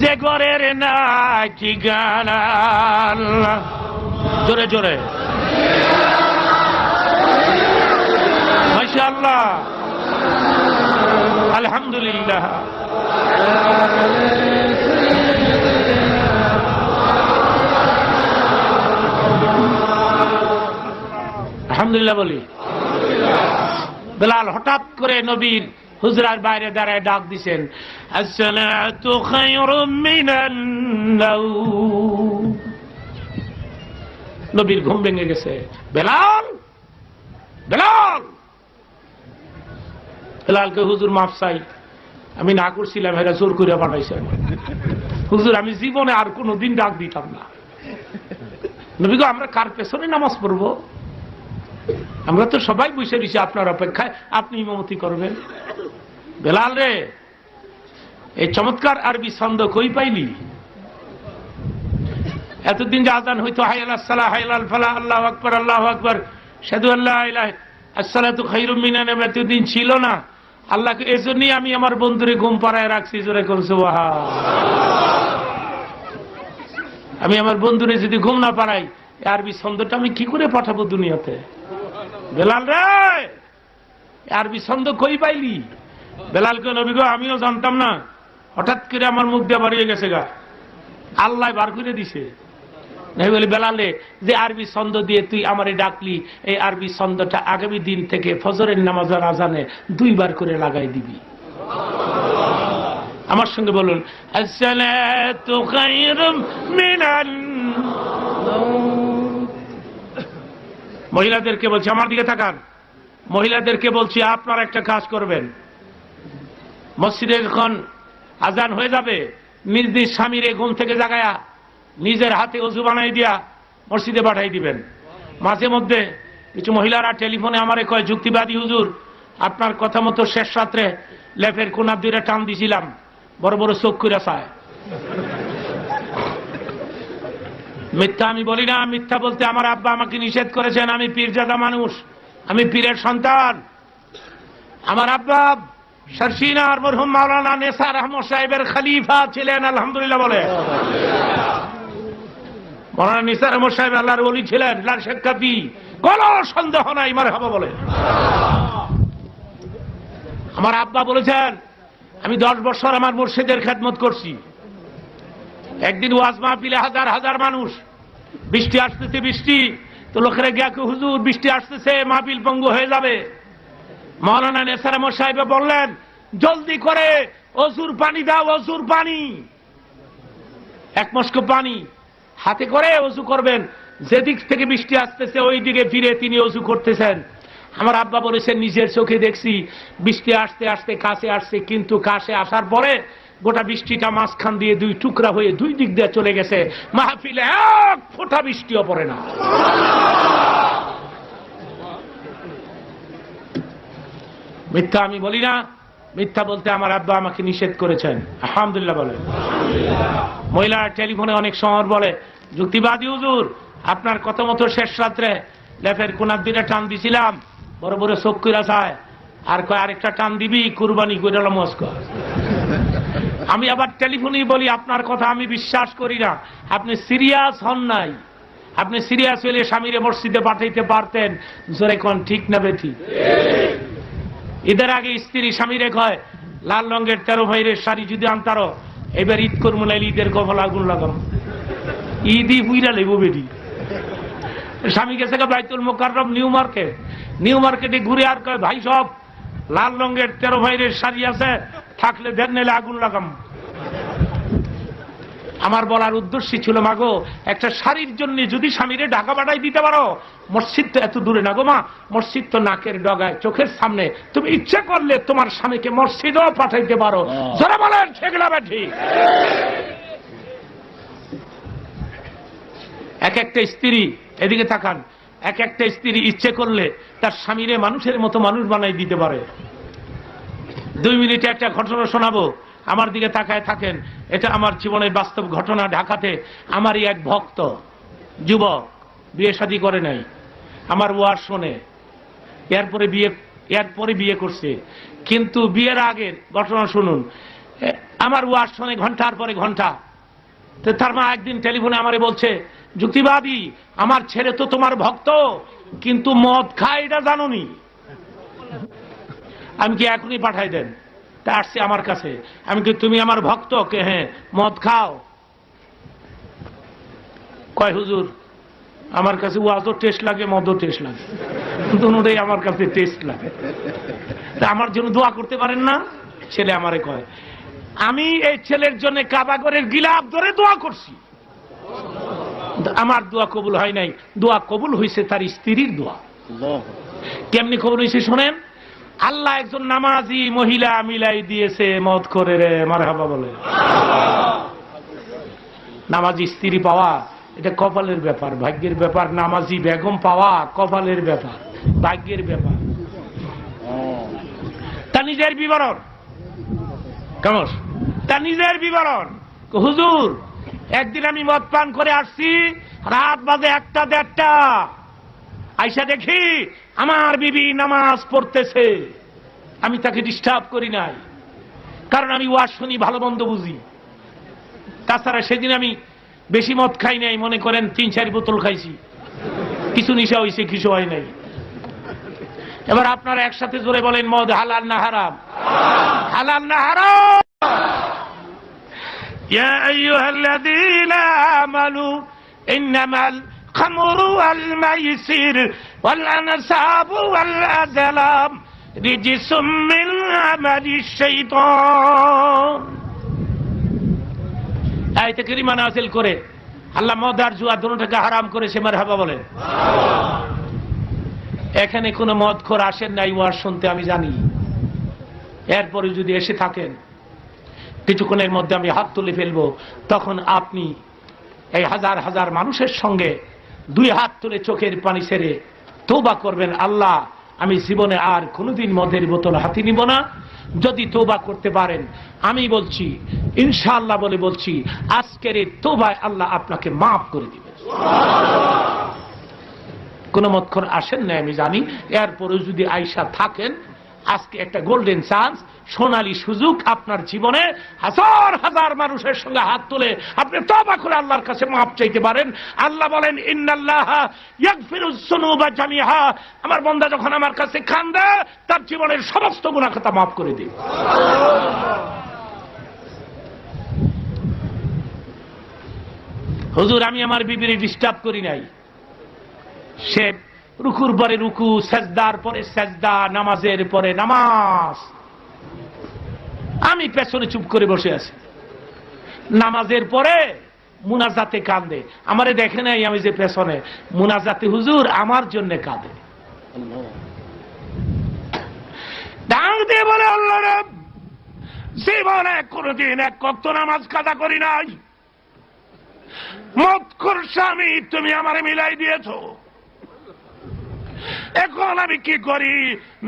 যে ঘরের নাই ঠিকানা। জোরে জোরে মাশাআল্লাহ, আলহামদুলিল্লাহ। আলহামদুলিল্লাহ বলি। বেলাল হঠাৎ করে নবীর হুজরার বাইরে দাঁড়ায় ডাক দিছেন, আসসালাতু খায়রুম মিনান নাওম। নবীর ঘুম ভেঙে গেছে। বেলাল, বেলাল, বেলালকে হুজুর মাফ চাই, আমি না করছিলাম, এরা জোর করে পাঠাইছেন। হুজুর আমি জীবনে আর কোনদিন ডাক দিতাম না। নবী গো, আমরা কার পেছনে নামাজ পড়বো? আমরা তো সবাই বসে রয়েছি আপনার অপেক্ষায়, আপনি ইমামতি করবেন। বেলাল রে, এই চমৎকার আরবি ছন্দ কই পাইলি? এতদিন যে আযান হইতো হাই আলাস সালাহ, হাই আলাল ফালাহ, আল্লাহু আকবার, আল্লাহু আকবার, আশহাদু আল্লা ইলাহা আসসালাতু খায়রুম মিনান নাওম, এতদিন ছিল না। আল্লাহকে এজন্যই আমি আমার বন্ধুরে ঘুম পাড়ায় রাখছি। জোরে কোন সুবহান। আমি আমার বন্ধুরে যদি ঘুম না পাড়াই, আরবি ছন্দটা আমি কি করে পাঠাবো দুনিয়াতে? বেলাল রে, আরবি ছন্দ কই পাইলি? বেলালকে নবী গো, আমিও জানতাম না, হঠাৎ করে আমার মুখ দিয়ে বাড়িয়ে গেছে গা, আল্লাহ বার করে দিছে। আমি বলি, বেলালে যে আরবি ছন্দ দিয়ে তুই আমারে ডাকলি, এই আরবি ছন্দটা আগামী দিন থেকে ফজরের নামাজের আজানে 2 বার করে লাগাই দিবি। আমার সঙ্গে বলুন, আসসালাতু খায়রুম মিনান নাওম। মহিলাদেরকে বলছি, আমার দিকে তাকান, মহিলাদেরকে বলছি, আপনারা একটা কাজ করবেন। মসজিদে যখন আজান হয়ে যাবে, নিজ নিজ স্বামীরে ঘুম থেকে জাগায়া নিজের হাতে ওযু বানাই দিয়া মসজিদে পাঠাই দিবেন। মাঝে মধ্যে কিছু মহিলারা টেলিফোনে আমারে কয়, যুক্তিবাদী হুজুর, আপনার কথা মতো শেষ রাত্রে লেফের কোনা দিয়ে টান দিছিলাম, বড় বড় চোখ করে চায়। মিথ্যা আমি বলি না। মিথ্যা বলতে আমার আব্বা আমাকে নিষেধ করেছেন। আমি পীরজাদা মানুষ, আমি পীরের সন্তান। আমার আব্বা শর্ষিনার মরহুম মাওলানা নেসার আহমদ সাহেবের খলিফা ছিলেন। আলহামদুলিল্লাহ বলে। মাওলানা নেসার আহমদ সাহেব আল্লাহর ওলি ছিলেন, আল্লাহর সাক্ষাৎী, কোনো সন্দেহ নাই। মারহাবা বলে। আমার আব্বা বলেছেন, আমি 10 বছর আমার মুর্শিদের খেদমত করছি। একদিন ওয়াজ মাহফিলে হাজার হাজার মানুষ, বৃষ্টি আসতেছে, বৃষ্টি তো লোকেরা গিয়া হুজুর বৃষ্টি আসতেছে, মাহফিল পঙ্গু হয়ে যাবে। মাওলানা নেসার আহমদ সাহেব বললেন, জলদি করে অজুর পানি দাও, অজুর পানি। 1 মস্ক পানি হাতে করে অজু করবেন। যেদিক থেকে বৃষ্টি আসতেছে ওই দিকে ফিরে তিনি অজু করতেছেন। আমার আব্বা বলেছেন, নিজের চোখে দেখছি বৃষ্টি আসতে আসতে কাছে আসছে, কিন্তু কাছে আসার পরে গোটা বৃষ্টিটা মাঝখান দিয়ে 2 টুকরা হয়ে 2 দিক দিয়ে চলে গেছে। মাহফিলে 1 ফোঁটা বৃষ্টিও পড়ে না। মিথ্যা আমি বলি না। মিথ্যা বলতে আমার আব্বা আমাকে নিষেধ করেছেন। আলহামদুলিল্লাহ বলে। মহিলা টেলিফোনে অনেক সময় বলে, যুক্তিবাদী হুজুর, আপনার কথা মতো শেষ রাত্রে লেফের কোনার দিকে টান দিছিলাম, বড় বড় চোখ কইরা চায়, আর কয় আরেকটা টান দিবি, কুরবানি কইরা মস্ক। আমি আবার টেলিফোনেই বলি, আপনার কথা আমি বিশ্বাস করি না, আপনি সিরিয়াস হন নাই। আপনি সিরিয়াস হইলে স্বামীরে মসজিদে পাঠাইতে পারতেন। জোরে কোন ঠিক না বেঠি? ঈদের আগে স্ত্রী স্বামীরে কয়, লাল রঙের 13 ভাইয়ের শাড়ি যদি আনতারো, এবার ঈদ করবো না, ঈদের কপাল আগুন লাগাম, ঈদই বুইরা লেবো বেটি। স্বামী গেছে বাইতুল মোকাররম নিউ মার্কেটে ঘুরে আর কয়, ভাই সব লাল রঙের 13 ভাইয়ের শাড়ি আছে, থাকলে দেন, নাইলে আগুন লাগাম। আমার বলার উদ্দেশ্য ছিল, মাগো একটা শাড়ির জন্য যদি স্বামীরে ঢাকা পাঠাই দিতে পারো, মসজিদ তো এত দূরে না গো মা, মসজিদ তো নাকের ডগায়, চোখের সামনে, তুমি ইচ্ছা করলে তোমার স্বামীকে মসজিদও পাঠাইতে পারো। যারা বলেন সেগুলা ঠিক। এক একটা স্ত্রী, এদিকে তাকান, এক একটা স্ত্রী ইচ্ছে করলে তার স্বামীরে মানুষের মতো মানুষ বানাই দিতে পারে। 2 মিনিটে একটা ঘটনা শোনাবো, আমার দিকে তাকায় থাকেন। এটা আমার জীবনের বাস্তব ঘটনা। ঢাকাতে আমারই এক ভক্ত যুবক, বিয়ে শাদী করে নাই, আমার ওয়াজ শোনে, এরপরে বিয়ে করছে। কিন্তু বিয়ের আগের ঘটনা শুনুন। আমার ওয়াজ শোনে ঘন্টার পরে ঘন্টা। তো তার মা একদিন টেলিফোনে আমারে বলছে, যুক্তিবাদী, আমার ছেলে তো তোমার ভক্ত, কিন্তু মদ খায় এটা জানোনি। আমি কি এখনই পাঠাই দেন? তা আসছে আমার কাছে। আমি কি তুমি আমার ভক্ত? কে হ্যাঁ। মদ খাও? কয় হুজুর, আমার কাছে ওয়াজও টেস্ট লাগে, মদও টেস্ট লাগে, দুটোই আমার কাছে টেস্ট লাগে। তা আমার জন্য দোয়া করতে পারেন না? ছেলে আমারে কয়। আমি এই ছেলের জন্য কাবাগরের গিলাফ ধরে দোয়া করছি, আমার দোয়া কবুল হয় নাই। দোয়া কবুল হয়েছে তার স্ত্রীর দোয়া। কেমনি কবুল হয়েছে শোনেন। আল্লাহ একজন নামাজি মহিলা মিলাই দিয়েছে মদ করে রে, মারহাবা বলে। নামাজি স্ত্রী পাওয়া এটা কপালের ব্যাপার, ভাগ্যের ব্যাপার। নামাজি বেগম পাওয়া কপালের ব্যাপার, ভাগ্যের ব্যাপার। তা নিজের বিবরণ কেমন? তা নিজের বিবরণ। হুজুর, একদিন আমি মদ পান করে আসছি, রাত বাজে 1টা-1:30, আইসা দেখি আমার বিবি নামাজ পড়তেছে। আমি তাকে ডিস্টার্ব করি নাই, কারণ আমি ওয়াজ শুনি, ভালো মন্দ বুঝি। তাছাড়া সেদিন আমি বেশি মদ খাই নাই, মনে করেন 3-4 বোতল খাইছি। কিছু নিশা হয়েছে, কিছু হয় নাই। এবার আপনারা একসাথে জোরে বলেন, মদ হালাল না হারাম? হালাল না হারাম? ইয়া আইয়ুহাল্লাযীনা আমানু ইন্নামাল খামরু ওয়াল মাইসির ওয়াল আনসাবু ওয়াল আযলাম রিজসুম মিন আমালিশ শাইতান। আয়াতে কারিমা নাযিল করে আল্লাহ মদ আর জুয়া দুটোটাকে হারাম করেছে। মারহাবা বলেন। এখানে কোনো মদখোর আসেন নাই ওয়াজ শুনতে, আমি জানি। এরপরে যদি এসে থাকেন, কিছুক্ষণের মধ্যে আমি হাত তুলে ফেলবো, তখন আপনি এই হাজার হাজার মানুষের সঙ্গে 2 হাত তুলে চোখের পানি ছেড়ে তওবা করবেন, আল্লাহ আমি জীবনে আর কোনোদিন মদের বোতল হাতে নিব না। যদি তওবা করতে পারেন, আমি বলছি ইনশাআল্লাহ বলে বলছি, আজকের এই তওবায় আল্লাহ আপনাকে মাফ করে দিবেন। কোন মদখোর আসেন না আমি জানি। এরপরে যদি আয়সা থাকেন, আজকে একটা গোল্ডেন চান্স, সোনালী সুযোগ আপনার জীবনে। হাজার হাজার মানুষের সঙ্গে হাত তুলে আপনি তওবা করে আল্লাহর কাছে মাফ চাইতে পারেন। আল্লাহ বলেন, ইন্নাল্লাহা ইয়াগফিরুজ যুনুবা জামিআ। আমার বান্দা যখন আমার কাছে কান্দে, তার জীবনের সমস্ত গুনাহ খাতা মাফ করে দিই। হুজুর, আমি আমার বিবিরে ডিস্টার্ব করি নাই। সে রুকুর পরে রুকু, সেজদার পরে সেজদা, নামাজের পরে নামাজ, আমি পেছনে চুপ করে বসে আছি। নামাজের পরে মুনাজাতে কাঁদে, আমারে দেখে নাই আমি যে পেছনে। মুনাজাতে হুজুর আমার জন্য কাঁদে, ডাক দিয়ে বলে, আল্লাহ রে, জীবনে কোনদিন এক ওয়াক্ত নামাজ কাজা করি নাই। মদখোর স্বামী তুমি আমারে মিলাই দিয়েছো। এখন আমি কি করি?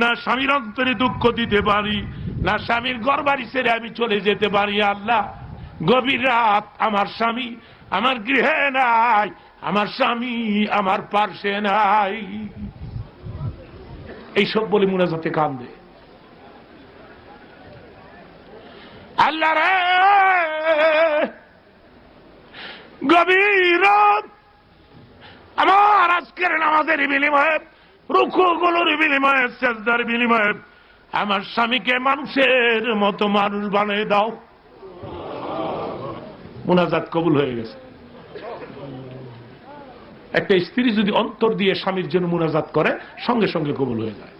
না স্বামীর অন্তরে দুঃখ দিতে পারি, না স্বামীর ঘর বাড়ি ছেড়ে আমি চলে যেতে পারি। আল্লাহ, গভীর রাত, আমার স্বামী আমার গৃহে নাই, আমার স্বামী আমার পার্শ্বে নাই। এইসব বলে মুনাজাতে কান্দে। আল্লাহ রে, গভীর রাত, আমার আজকের নামাজের বিনিময়ে, রুকুগুলোর বিনিময়ে, সেজদার বিনিময়ে আমার স্বামীকে মানুষের মতো মানুষ বানিয়ে দাও। মুনাজাত কবুল হয়ে গেছে। একটা স্ত্রী যদি অন্তর দিয়ে স্বামীর জন্য মুনাজাত করে, সঙ্গে সঙ্গে কবুল হয়ে যায়।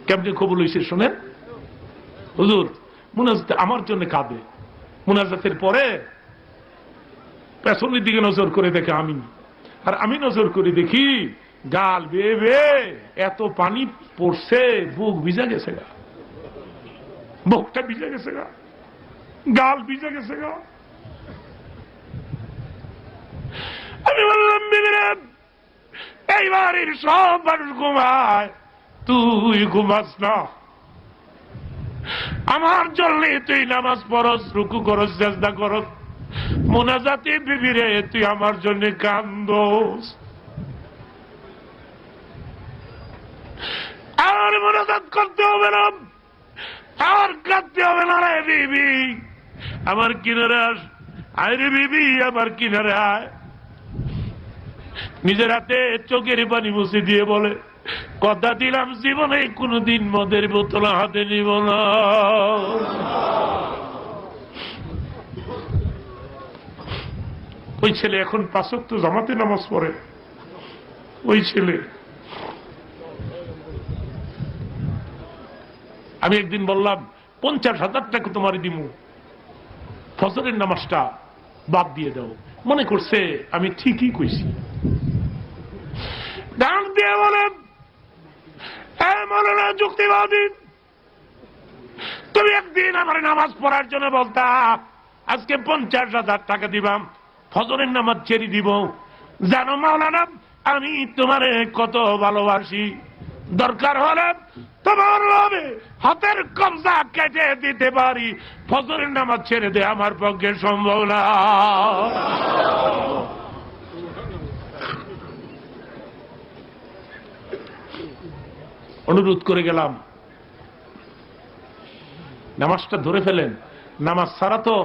কেমনি কবুল হয়েছে শোনেন। হুজুর, মুনাজাতে আমার জন্য কাঁদে, মুনাজাতের পরে পেছনের দিকে নজর করে দেখে আমি, আর আমি নজর করে দেখি গাল বেয়ে বেয়ে এত পানি পড়ছে, বুক ভিজা গেছে গা, বুকটা ভিজে গেছে গা, গাল ভিজে গেছে গা। আমি বললাম বিবিরে, এই বাড়ির সব মানুষ ঘুমায়, তুই ঘুমাস না, আমার জন্য তুই নামাজ পড়স, রুকু করস, সিজদা করস, মুনাজাতে বিবিরে তুই আমার জন্য কান্দোস। আর মুনাজাত করতে হবে না, আর কাঁদতে হবে না রে বিবি, আমার কিনারে আস, আয় রে বিবি আমার কিনারে আয়। নিজের হাতে চোখের পানি মুছে দিয়ে বলে, কথা দিলাম জীবনে কোনদিন মদের বোতল হাতে নিব না। ওই ছেলে এখন 5 ওয়াক্ত জামাতে নামাজ পড়ে। ওই ছেলে, আমি একদিন বললাম 50,000 টাকা তোমার দিমু, ফজরের নামাজটা বাদ দিয়ে দাও। মনে করছে আমি ঠিকই কইছি। ডাক দিয়ে বলেন, মৌলানা যুক্তিবাদী, তুমি একদিন আমার নামাজ পড়ার জন্য বলতা, আজকে 50,000 টাকা দিবাম, ফজরের নামাজ ছেড়ে দিব। জানো মাওলানা, আমি তোমারে কত ভালোবাসি, দরকার হলে তোমার ভাবে হাতের কবজা কেটে দিতে পারি, ফজরের নামাজ ছেড়ে দে আমার পক্ষে সম্ভব না। অনুরোধ করে গেলাম, নামাজটা ধরে ফেলেন, নামাজ ছাড়া তো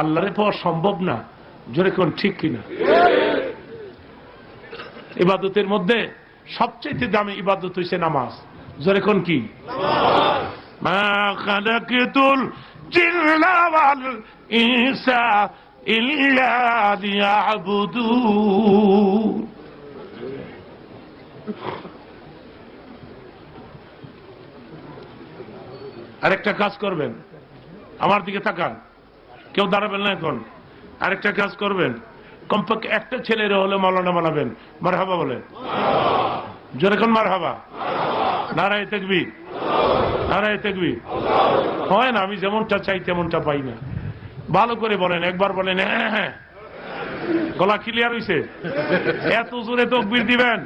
আল্লাহরে পাওয়া সম্ভব না। জোরে কোন ঠিক কিনা? ইবাদতের মধ্যে সবচেয়ে দামি ইবাদত হইছে নামাজ। জোরে কোন কি? মা খালাকাতুল জিন্না ওয়াল ইনসা ইল্লা লিয়াবুদুন। আরেকটা কাজ করবেন, আমার দিকে তাকান, কেউ দাঁড়াবেন না এখন। আরেকটা কাজ করবেন, কমপক্ষে একটা ছেলের হলে মাওলানা বানাবেন। মারহাবা বলেন, জোরে কোন মারহাবা। নারায়ে তাকবীর, নারায়ে তাকবীর। হয় না, আমি যেমনটা চাই তেমনটা পাই না। ভালো করে বলেন, একবার বলেন হ্যাঁ হ্যাঁ। গলা ক্লিয়ার হইছে? এত জোরে তাকবীর দিবেন,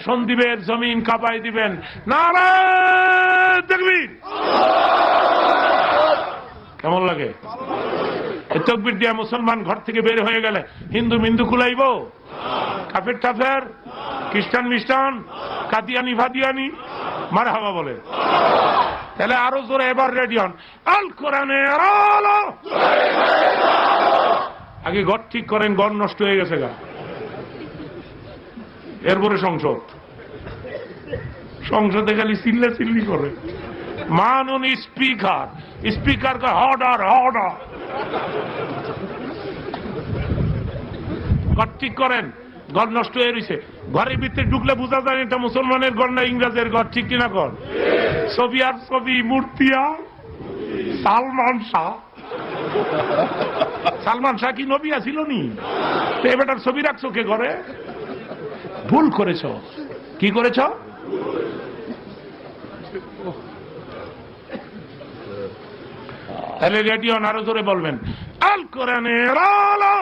সন্দীপের জমিন কাঁপাই দিবেন। নারায়ে তাকবীর। কেমন লাগে? তাকবীর দিয়া মুসলমান ঘর থেকে বের হয়ে গেলে হিন্দু মিন্দু কুলাইব? কাফের টাফের, খ্রিস্টান মিস্টান, কাদিয়ানি ভাদিয়ানি? মারহাবা বলে। তাহলে আরো জোরে এবার রেডি হন। আল কোরআনের আলো। আগে ঘর ঠিক করেন, ঘর নষ্ট হয়ে গেছে গা। এরপরে সংসদ, সংসদে খালি চিল্লা চিল্লি করে। মাননীয় স্পিকার, স্পিকার কা অর্ডার অর্ডার। ঘর ঠিক করেন, ঘর নষ্ট হয়ে রয়েছে। ঘরের ভিতরে ঢুকলে বোঝা যায় এটা মুসলমানের ঘর না ইংরেজের ঘর, ঠিক কিনা ঘর? ছবি আর ছবি, মূর্তি আর সালমান শাহ। সালমান শাহ কি নবী আছিল নি? এবার ছবি রাখছো কে ঘরে? ভুল করেছ। কি করেছ? তাহলে রেডিও আরো জোরে বলবেন, আল কোরআনের আলো।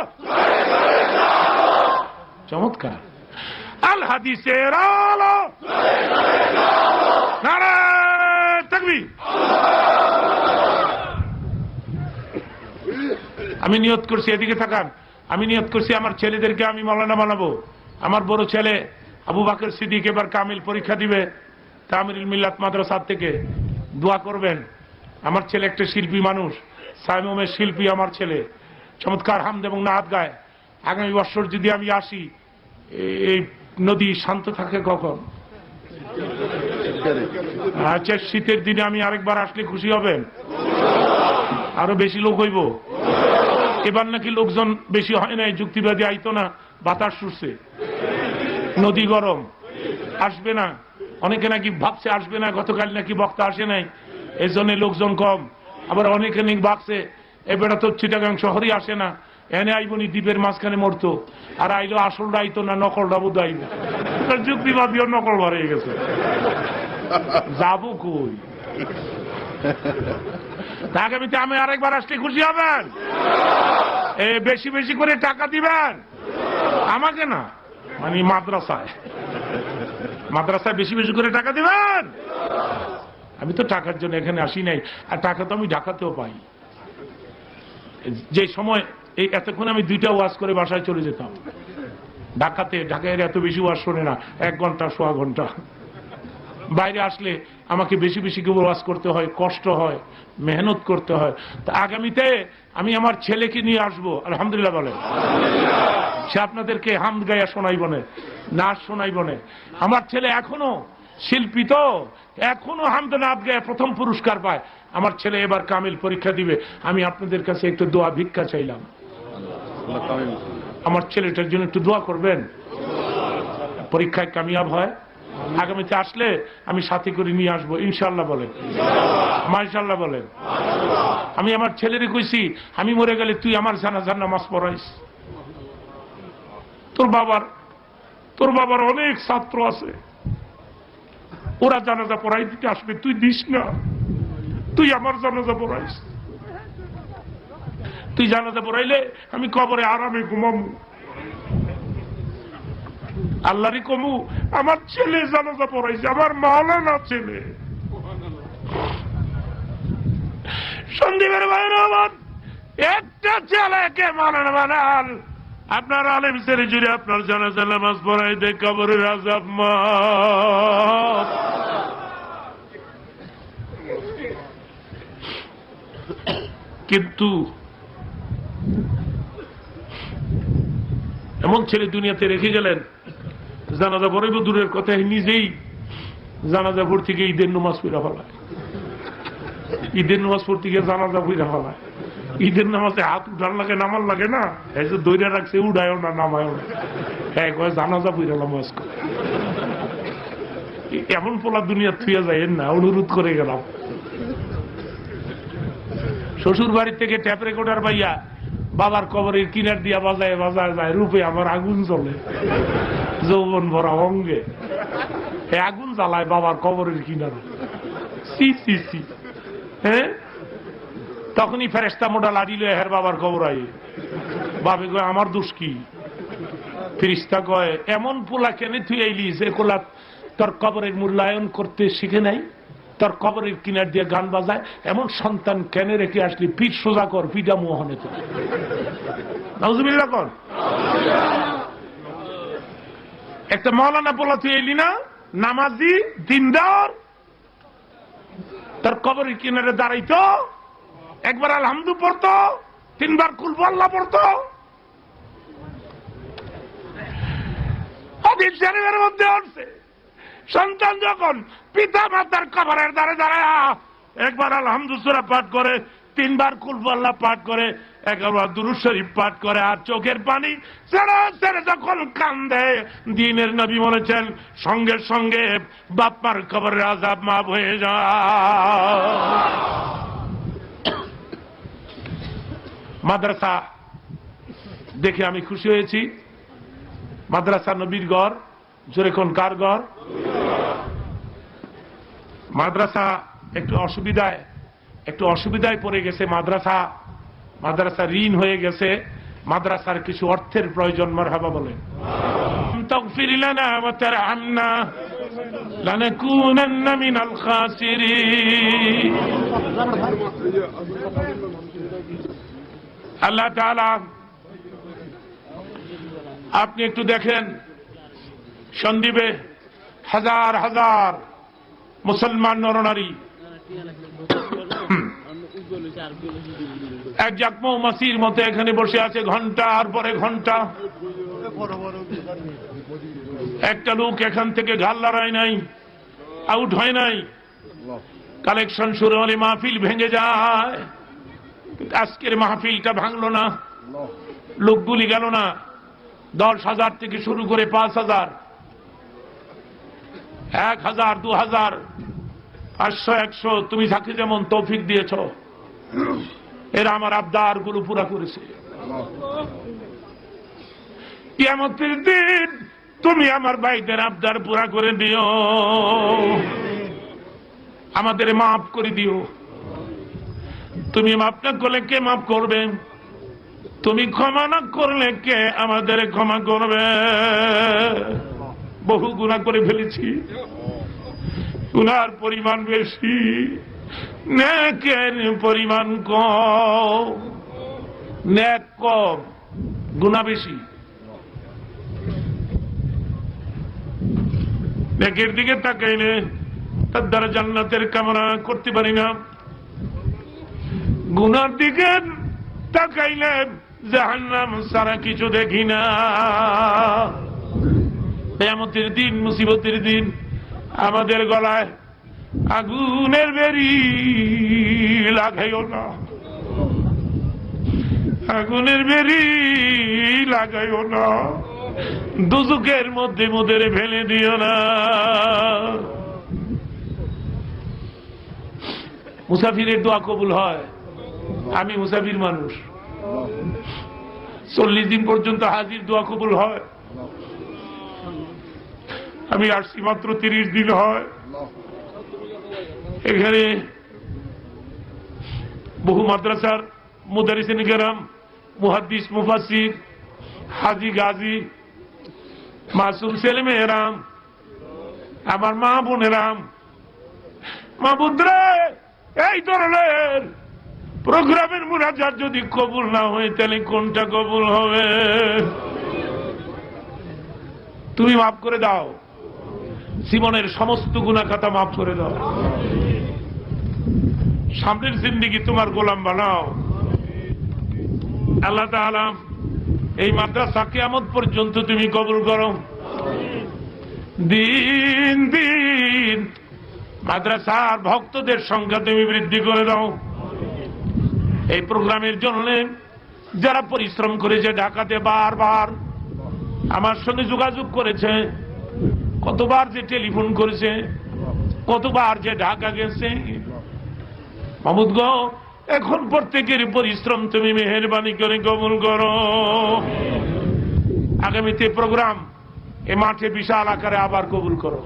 চমৎকার। আল হাদিসের আলো। নারায়ে তাকবীর। আমি নিয়ত করছি, এদিকে তাকান, আমি নিয়ত করছি আমার ছেলেদেরকে আমি মাওলানা বানাবো। আমার বড় ছেলে আবু বকর সিদ্দিক এবার কামিল পরীক্ষা দিবে তামিরুল মিল্লাত মাদ্রাসা থেকে। দোয়া করবেন। আমার ছেলে একটা শিল্পী মানুষ, সাইমুমের শিল্পী আমার ছেলে, চমৎকার হামদ এবং নাত গায়। আগামী বছর যদি আমি আসি, এই নদী শান্ত থাকে কখন? আচ্ছা, শীতের দিনে আমি আরেকবার আসলে খুশি হবেন? আরো বেশি লোক হইব। এবার নাকি লোকজন বেশি হয় নাই, যুক্তিবাদী আইতো না, বাতাস শুষছে, নদী গরম, আসবে না। অনেকে নাকি ভাবছে আসবে না, গতকাল নাকি বক্তা আসে নাই, এই জন্য লোকজন কম। আবার অনেকে নাকি ভাবছে এ বেটা তো চিটাগাং শহরই আসে না, এনে আইবনি দ্বীপের মাঝখানে মরতো, আর আইলো আসলটা আইতো না নকলটা বোধ আইব, যুক্তিবাদীও নকল হয়ে গেছে, যাবো কই? আগামীতে আমি আরেকবার আসলে খুশি হবেন? বেশি বেশি করে টাকা দিবেন আমাকে না, মানে মাদ্রাসায় বেশি বেশি করে টাকা দিবেন। আমি তো টাকার জন্য এখানে আসি নাই, আর টাকা তো আমি ঢাকাতেও পাই। যে সময় এই এতক্ষণ আমি 2টা ওয়াজ করে বাসায় চলে যেতাম। ঢাকায় এত বেশি ওয়াজ শোনে না, 1 ঘন্টা সোয়া ঘন্টা। বাইরে আসলে আমাকে বেশি বেশি করে ওয়াজ করতে হয়, কষ্ট হয়, মেহনত করতে হয়। তা আগামীতে আমি আমার ছেলেকে নিয়ে আসবো, আলহামদুলিল্লাহ বলে, সে আপনাদেরকে হামদ গায়া শোনাইব না, নাচ শোনাইব না। আমার ছেলে এখনো শিল্পী, তো এখনো হামদ নাচ গায়ে প্রথম পুরস্কার পায়। আমার ছেলে এবার কামিল পরীক্ষা দিবে, আমি আপনাদের কাছে একটু দোয়া ভিক্ষা চাইলাম, আমার ছেলেটার জন্য একটু দোয়া করবেন, পরীক্ষায় কামিয়াব হয়। আগামীতে আসলে আমি সাথে করে নিয়ে আসবো, ইনশাল্লাহ বলেন, মাশাআল্লাহ বলেন। আমি আমার ছেলেরে কইছি, আমি মরে গেলে তুই আমার জানাজার নামাজ পড়াইস। তোর বাবার অনেক ছাত্র আছে, ওরা জানাজা পড়াই দিতে আসবে, তুই দিস না, তুই আমার জানাজা পড়াইস। তুই জানাজা পড়াইলে আমি কবরে আরামে ঘুমামু, আল্লাহরই কমু আমার ছেলে জানাজা পড়াইছে, আমার মাওলানা ছেলে। সন্দীপের বাইরে আমার একটা ছেলেকে মাওলানা বানান, আপনার আলেম ছেলে জুড়ে আপনার জানাজা নামাজ পড়াই দে, কবরের আযাব মাফ। কিন্তু এমন ছেলে দুনিয়াতে রেখে গেলেন, জানাজা পড়াইব দূরের কথা, নিজেই জানাজা পড়তে গিয়ে ঈদের নামাজ পড়া ফেলায়, ঈদের নামাজ পড়তে গিয়ে জানাজা পড়া ফেলায়। ঈদের নামাজে হাত উঠার লাগে, নামার লাগে না, এই যে দৈরা রাখছে, উঠায়ও না নামায়ও না, কয় জানাজা পড়ালাম আজকে। এমন পোলা দুনিয়া থুয়ে যায় না, অনুরোধ করে গেলাম। শ্বশুর বাড়ি থেকে ট্যাপ রেকর্ডার পাইয়া বাবার কবরের কিনার দিয়া বাজায় যায়, রূপে আমার আগুন জ্বলে, যৌবন ভরা অঙ্গে আগুন জ্বালায় বাবার কবরের কিনারে। সি সি সি, হ্যাঁ, তখনই ফেরেশতা মোটা লাড়ি লয়ে হের বাবার কবর আই, বাবে কয় আমার দোষ কি? ফেরেশতা কয় এমন পোলা কেন তুই আইলি যে কোলা তোর কবরের মূল্যায়ন করতে শিখে নাই, তোর কবরের কিনার দিয়ে গান বাজায়, এমন সন্তান কেন রেখে আসলি? পিঠ সোজা কর, পিঠা মোহনে তো নাউজুবিল্লাহ কর। একটা মাওলানা পোলা তুই এলি না, নামাজি দিনদার, তোর কবরের কিনারে দাঁড়াইতো, একবার আলহামদু পড়তো, 3 বার কুল আল্লাহ পড়তো। হাদিস শরীফের মধ্যে আছে, সন্তান যখন পিতা মাতার কবরের দ্বারে দাঁড়ায় একবার আলহামদু সূরা পাঠ করে, 3 বার কুল আল্লাহ পাঠ করে, 11 বার দুরূদ শরীফ পাঠ করে, আর চোখের পানি ছেড়ে ছেড়ে যখন কান্দে, দ্বীনের নবী বলেছেন সঙ্গে সঙ্গে বাপ-মার কবরের আযাব মাফ হয়ে যায়। মাদ্রাসা দেখে আমি খুশি হয়েছি। মাদ্রাসা নবীর ঘর, জোরে কোন কার ঘর? মাদ্রাসা একটু অসুবিধায় পড়ে গেছে। মাদ্রাসা ঋণ হয়ে গেছে, মাদ্রাসার কিছু অর্থের প্রয়োজন। মারহাবা বলেন। তাগফির লানা ওয়া তারহামনা লানাকুনান্না মিনাল খাসিরিন। আল্লাহ তাআলা আপনি একটু দেখেন, সন্দ্বীপে হাজার হাজার মুসলমান নরনারী এক জাক মৌমাছির মতো এখানে বসে আছে, ঘন্টার পরে ঘন্টা। একটা লোক এখান থেকে ঘাল লড়াই নাই, আউট হয় নাই। কালেকশন শুরু হলে মাহফিল ভেঙে যায়, আজকের মাহফিলটা ভাঙলো না, লোকগুলি গেল না। 10,000 থেকে শুরু করে 5,000, 1,000, 2,000, 500, 100, তুমি যাকে যেমন তৌফিক দিয়েছ। এরা আমার আবদার গুলো পুরা করেছে। কিয়ামতের দিন তুমি আমার ভাইদের আবদার পুরা করে দিও, আমাদের মাফ করে দিও। তুমি মাফ না করলে কে মাফ করবে? তুমি ক্ষমা না করলে কে আমাদের ক্ষমা করবে? বহু গুনাহ করে ফেলেছি, গুনার পরিমাণ বেশি, নেকের পরিমাণ কম। নেক কম, গুনাহ বেশি। নেকের দিকে তাকাইলে তার দ্বারা জান্নাতের কামনা করতে পারি না, গুনার দিকে তাকাইলে জাহান্নাম সারা কিছু দেখি না। কিয়ামতের দিন, মুসিবতের দিন আমাদের গলায় আগুনের বেরি লাগাইও না, আগুনের বেরি লাগাইও না, দুজকের মধ্যে মোদের ফেলে দিও না। মুসাফিরের দোয়া কবুল হয়। আমি মুসাফির মানুষ, 40 দিন পর্যন্ত হাজির দোয়া কবুল হয়। আমি আসছি মাত্র 30 দিন হয়। এখানে বহু মাদ্রাসার মুদারিসিন কেরাম, মুহাদ্দিস, মুফাসসির, হাজী, গাজী, মাসুম ছেলে মেয়েরাম, আমার মা বোনেরাম, মা বোনরা, এই ধরনের প্রোগ্রামের মুনাজাত যদি কবুল না হয় তাহলে কোনটা কবুল হবে? তুমি মাফ করে দাও, জীবনের সমস্ত গুনাহ খাতা মাফ করে দাও। সামনের জিন্দেগি তোমার গোলাম বানাও। আল্লাহ তাআলা এই মাদ্রাসা কিয়ামত পর্যন্ত তুমি কবুল করো। দিন দিন মাদ্রাসার ভক্তদের সংখ্যা তুমি বৃদ্ধি করে দাও। এই প্রোগ্রামের জন্য যারা পরিশ্রম করেছে, ঢাকাতে বারবার আমার সঙ্গে যোগাযোগ করেছে, কতবার যে টেলিফোন করেছে, কতবার যে ঢাকা গেছে, মাহমুদ গো, এখন প্রত্যেকের পরিশ্রম তুমি মেহেরবানি করে কবুল করো। আগামীতে প্রোগ্রাম এ মাঠে বিশাল আকারে আবার কবুল করো,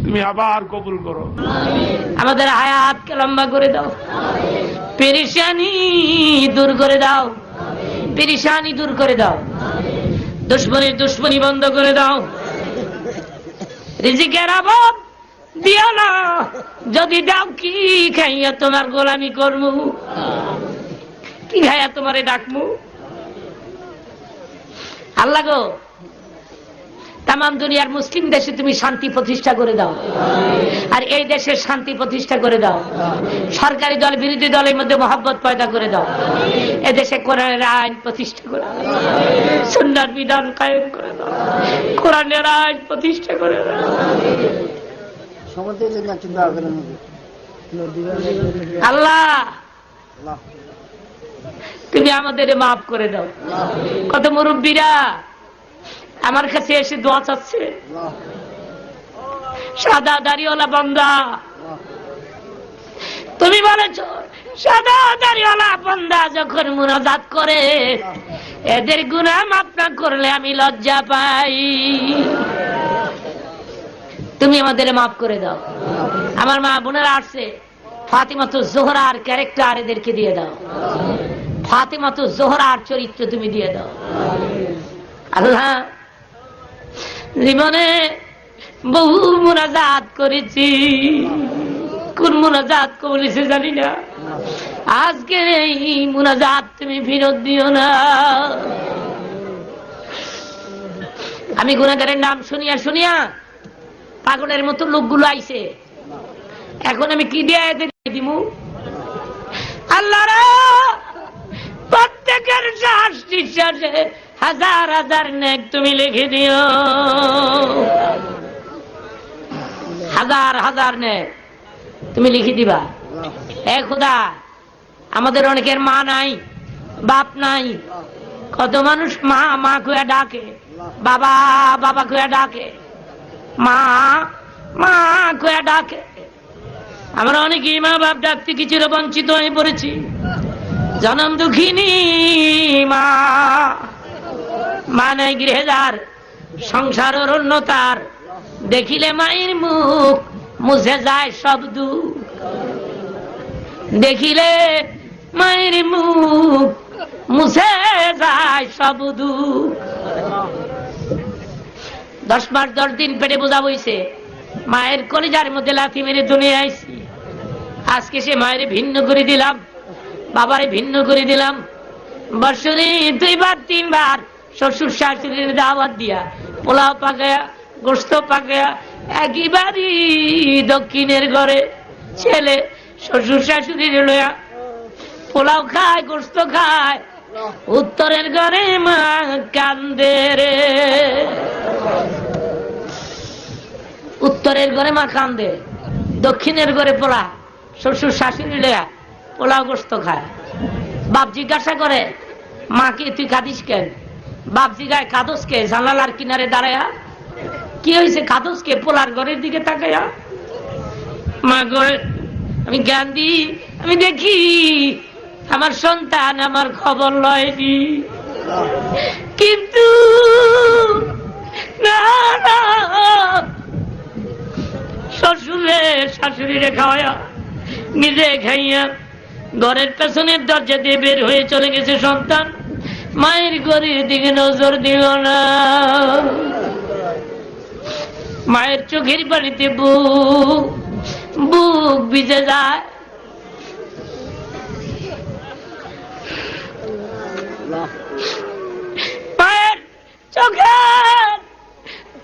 তুমি আবার কবুল করো। আমাদের হায়াতকে লম্বা করে দাও, পেরেশানি দূর করে দাও, পেরেশানি দূর করে দাও, দুশ্মনের দুশ্মনী বন্ধ করে দাও, রিজিকের অভাব দিও না। যদি দাও কি খাইয়া তোমার গোলামি করমু, কি খাইয়া তোমারে ডাকমু? আল্লাহ গো, তামাম দুনিয়ার মুসলিম দেশে তুমি শান্তি প্রতিষ্ঠা করে দাও, আর এই দেশের শান্তি প্রতিষ্ঠা করে দাও। সরকারি দল বিরোধী দলের মধ্যে মহব্বত পয়দা করে দাও। এদেশে কোরআনের আইন প্রতিষ্ঠা করে দাও, সুন্নাহর বিধান কায়েম করে দাও, কোরআনের আইন প্রতিষ্ঠা করে দাও। আল্লাহ তুমি আমাদের মাফ করে দাও। কত মুরব্বীরা আমার কাছে এসে দোয়া চাচ্ছে, সাদা দাড়িওয়ালা বান্দা, তুমি বলেছ সাদা দাড়িওয়ালা বান্দা যখন মুনাজাত করে এদের গুনাহ মাফ না করলে আমি লজ্জা পাই। তুমি আমাদের মাফ করে দাও। আমার মা বোনেরা আসছে, ফাতিমাতুজ জোহরার ক্যারেক্টার এদেরকে দিয়ে দাও, ফাতিমাতুজ জোহরার চরিত্র তুমি দিয়ে দাও। আল্লাহ, জীবনে বহু মুনাজাত করেছি, কোন মুনাজাত করেছে জানি না, আজকে এই মুনাজাত তুমি ফেরত দিও না। আমি গুনাহগারের নাম শুনিয়া শুনিয়া পাগলের মতো লোকগুলো আইছে, এখন আমি কি দিয়ে এদের দিমু? আল্লাহ রে, প্রত্যেকের শ্বাস নিঃশ্বাসে হাজার হাজার নেক তুমি লিখে দিও, হাজার হাজার নেক তুমি লিখে দিবা। এ খোদা, আমাদের অনেকের মা নাই, বাপ নাই, কত মানুষ মা মা কইয়া ডাকে, বাবা বাবা কইয়া ডাকে, মা মা কইয়া ডাকে। আমরা অনেকেই মা বাপ ডাকতে কিছুটা বঞ্চিত হয়ে পড়েছি। জনম দুঃখিনী মা, মা নাই গৃহেদার, সংসার অরণ্যতার, দেখিলে মায়ের মুখ মুছে যায় সব দুঃখ, দেখিলে মায়ের মুখ মুছে যায় সব দুঃখ। 10 মাস 10 দিন পেটে বোঝা বইছে, মায়ের কলিজার মধ্যে লাথি মেরে দুনিয়া আইছি। আজকে সে মায়ের ভিন্ন করে দিলাম, বাবারে ভিন্ন করে দিলাম। বছরে 2 বার 3 বার শ্বশুর শাশুড়ির দাওয়াত দিয়া পোলাও পাকায়া গোস্ত পাকায়া, একেবারে দক্ষিণের ঘরে ছেলে শ্বশুর শাশুড়ির লয়া পোলাও খায় গোস্ত খায়, উত্তরের ঘরে মা কান্দে রে। উত্তরের ঘরে মা কান্দে, দক্ষিণের ঘরে পোলা শ্বশুর শাশুড়ি লয়া পোলাও গোস্ত খায়। বাপ জিজ্ঞাসা করে মাকে তুই কাঁদিস কেন? বাপ জিগায় কাঁদস কে? জানালার কিনারে দাঁড়ায়া। কি হয়েছে কাঁদস কে? পোলার ঘরের দিকে তাকায়া। মা গো আমি কাঁদি, আমি দেখি আমার সন্তান আমার খবর লয়নি, কিন্তু না না, শ্বশুরে শাশুড়িরে খাওয়া নিজে খাইয়া ঘরের পেছনের দরজা দিয়ে বের হয়ে চলে গেছে সন্তান। মায়ের ঘরের দিকে নজর দিল না। মায়ের চোখের পানিতে বুক ভিজে যায়। মায়ের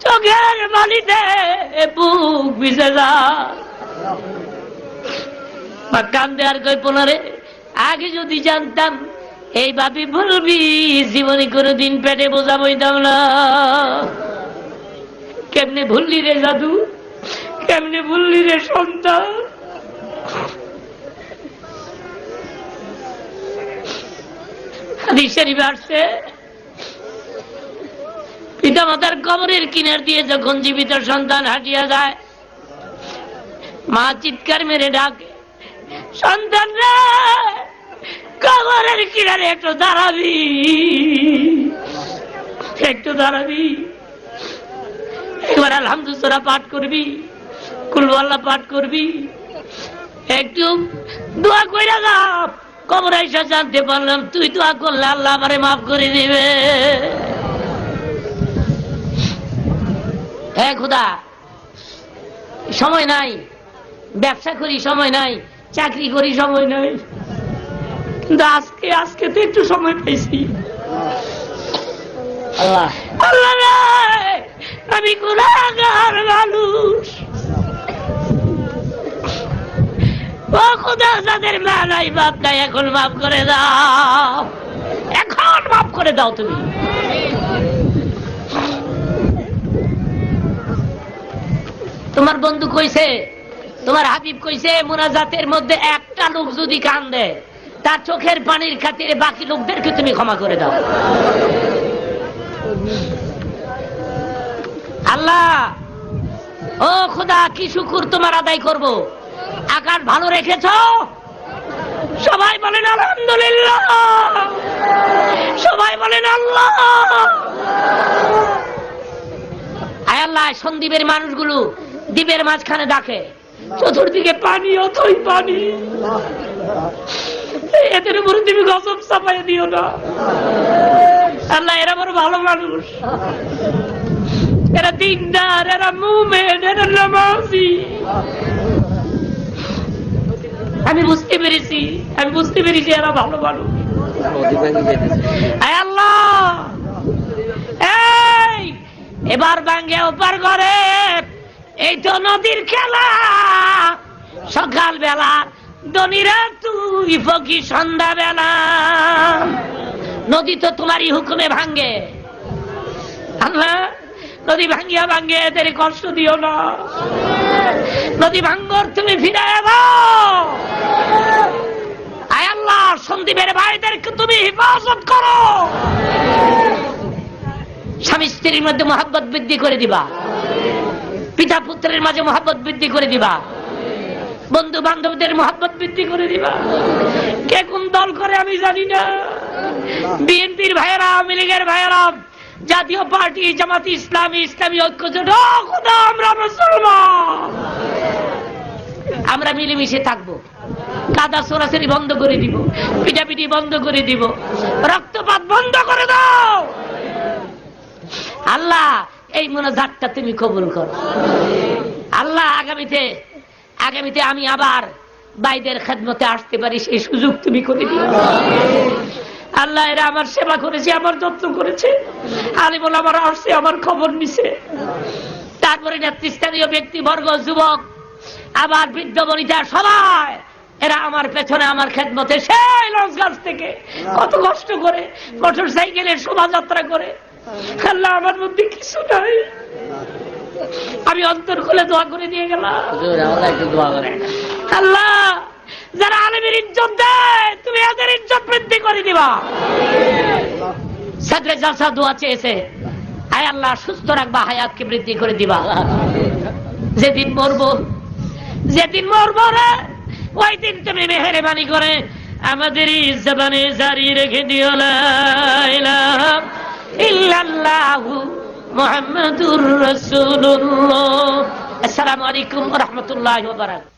চোখের পানিতে বুক ভিজে যায়। মা কান্দে আর কই পোলারে, আগে যদি জানতাম এইভাবে বলবি জীবনে কোনোদিন পেটে বোঝা বইতাম না। কেমনে ভুললি রে জাদু, কেমনে ভুললি রে সন্তান। হাদিস শরীফে আসছে, পিতা মাতার কবরের কিনার দিয়ে যখন জীবিত সন্তান হাঁটিয়া যায়, মা চিৎকার মেরে ডাকে, সন্তান রে কবরের কিনারে একটু দাঁড়াবি, একটু দাঁড়াবি। একবার আলহামদুলিল্লাহ পাঠ করবি, কুল আল্লাহ পাঠ করবি, একটু দোয়া কইরা যা। কবর আইসা জানতে পারলাম তুই দোয়া করলে আল্লাহ আমারে মাফ করে দিবে। হে খোদা, সময় নাই, ব্যবসা করি সময় নাই, চাকরি করি সময় নাই, কিন্তু আজকে তো একটু সময় পাইছি। আল্লাহ আল্লাহ রে, আমি গুনাহগার মানুষ। ও খোদা, যাদের মা নাই বাপ নাই এখন মাফ করে দাও, এখন মাফ করে দাও তুমি। তোমার বন্ধু কইছে, তোমার হাবিব কইছে, মুনাজাতের মধ্যে একটা লোক যদি কান্দে তার চোখের পানির খাতিরে বাকি লোকদেরকে তুমি ক্ষমা করে দাও। আল্লাহ ও খোদা, কি শুকর তোমার আদায় করব। আকাশ ভালো রেখেছ, সবাই বলেন আলহামদুলিল্লাহ, সবাই বলেন আল্লাহ। আয় আল্লাহ, সন্দীপের মানুষগুলো দ্বীপের মাঝখানে ডাকে, চতুর্দিকে পানি, অথই পানি, এদের উপরে তুমি গজব চাপাই দিও না আল্লাহ। এরা বড় ভালো মানুষ, এরা দিনদার, এরা মুমিন, এরা নামাজি। আমি বুঝতে পেরেছি এরা ভালো মানুষ। আয় আল্লাহ, এই এবার ভাঙ্গে ওপার করে, এই তো নদীর খেলা। সকাল বেলা ধনীরা তুই ফকি, সন্ধ্যা বেলা নদী তো তোমারই হুকুমে ভাঙ্গে। আল্লাহ, নদী ভাঙ্গিয়া ভাঙ্গে এদের কষ্ট দিও না। নদী ভাঙ্গর তুমি ফিরাইয়া দাও। আয় আল্লাহ, সন্দীপের ভাইদেরকে তুমি হেফাজত করো। স্বামী স্ত্রীর মধ্যে মহব্বত বৃদ্ধি করে দিবা, পিতা পুত্রের মাঝে মহব্বত বৃদ্ধি করে দিবা। বন্ধু বান্ধবদের মহব্বত বৃদ্ধি করে দিবা। কে কোন দল করে আমি জানি না, বিএনপির ভাইয়েরা, আওয়ামী লীগের ভাইয়েরা, জাতীয় পার্টি, জামাতি ইসলামী, ইসলামী ঐক্যজোট, খোদা আমরা মুসলমান, আমরা মিলেমিশে থাকবো। কাদা সরাসরি বন্ধ করে দিব, পিটাপিটি বন্ধ করে দিব, রক্তপাত বন্ধ করে দাও। আল্লাহ এই মোনাজাতটা তুমি কবুল করো। আল্লাহ আগামীতে আমি আবার ভাইদের খেদমতে আসতে পারি সেই সুযোগ তুমি করে দিও। আল্লাহ এরা আমার সেবা করেছে, আমার যত্ন করেছে, আলিমুল আমার আসছে, আমার খবর নিছে। তারপরে নেতৃস্থানীয় ব্যক্তিবর্গ, যুবক, আবার বৃদ্ধ বনিতা, সবাই এরা আমার পেছনে আমার খেদমতে সেই লঞ্চগাছ থেকে কত কষ্ট করে মোটর সাইকেলের শোভাযাত্রা করে। আল্লাহ আমার মধ্যে কিছু নাই, আমি অন্তর খুলে দোয়া করে দিয়ে গেলাম। আল্লাহ যারা আলেমের ইজ্জত দেয় তুমি এদের ইজ্জত বৃদ্ধি করে দিবা। সাদরে জালসা দোয়া চেয়েছে, আয় আল্লাহ সুস্থ রাখবা, হায়াতকে বৃদ্ধি করে দিবা। যেদিন মরবো রে ওই দিন তুমি মেহেরবানি করে আমাদের জবানে জারি রেখে দিও লা ইলাহা ইল্লাল্লাহু মুহাম্মাদুর রাসূলুল্লাহ। আসসালামু আলাইকুম ওয়া রাহমাতুল্লাহি ওয়া বারাকাতুহু।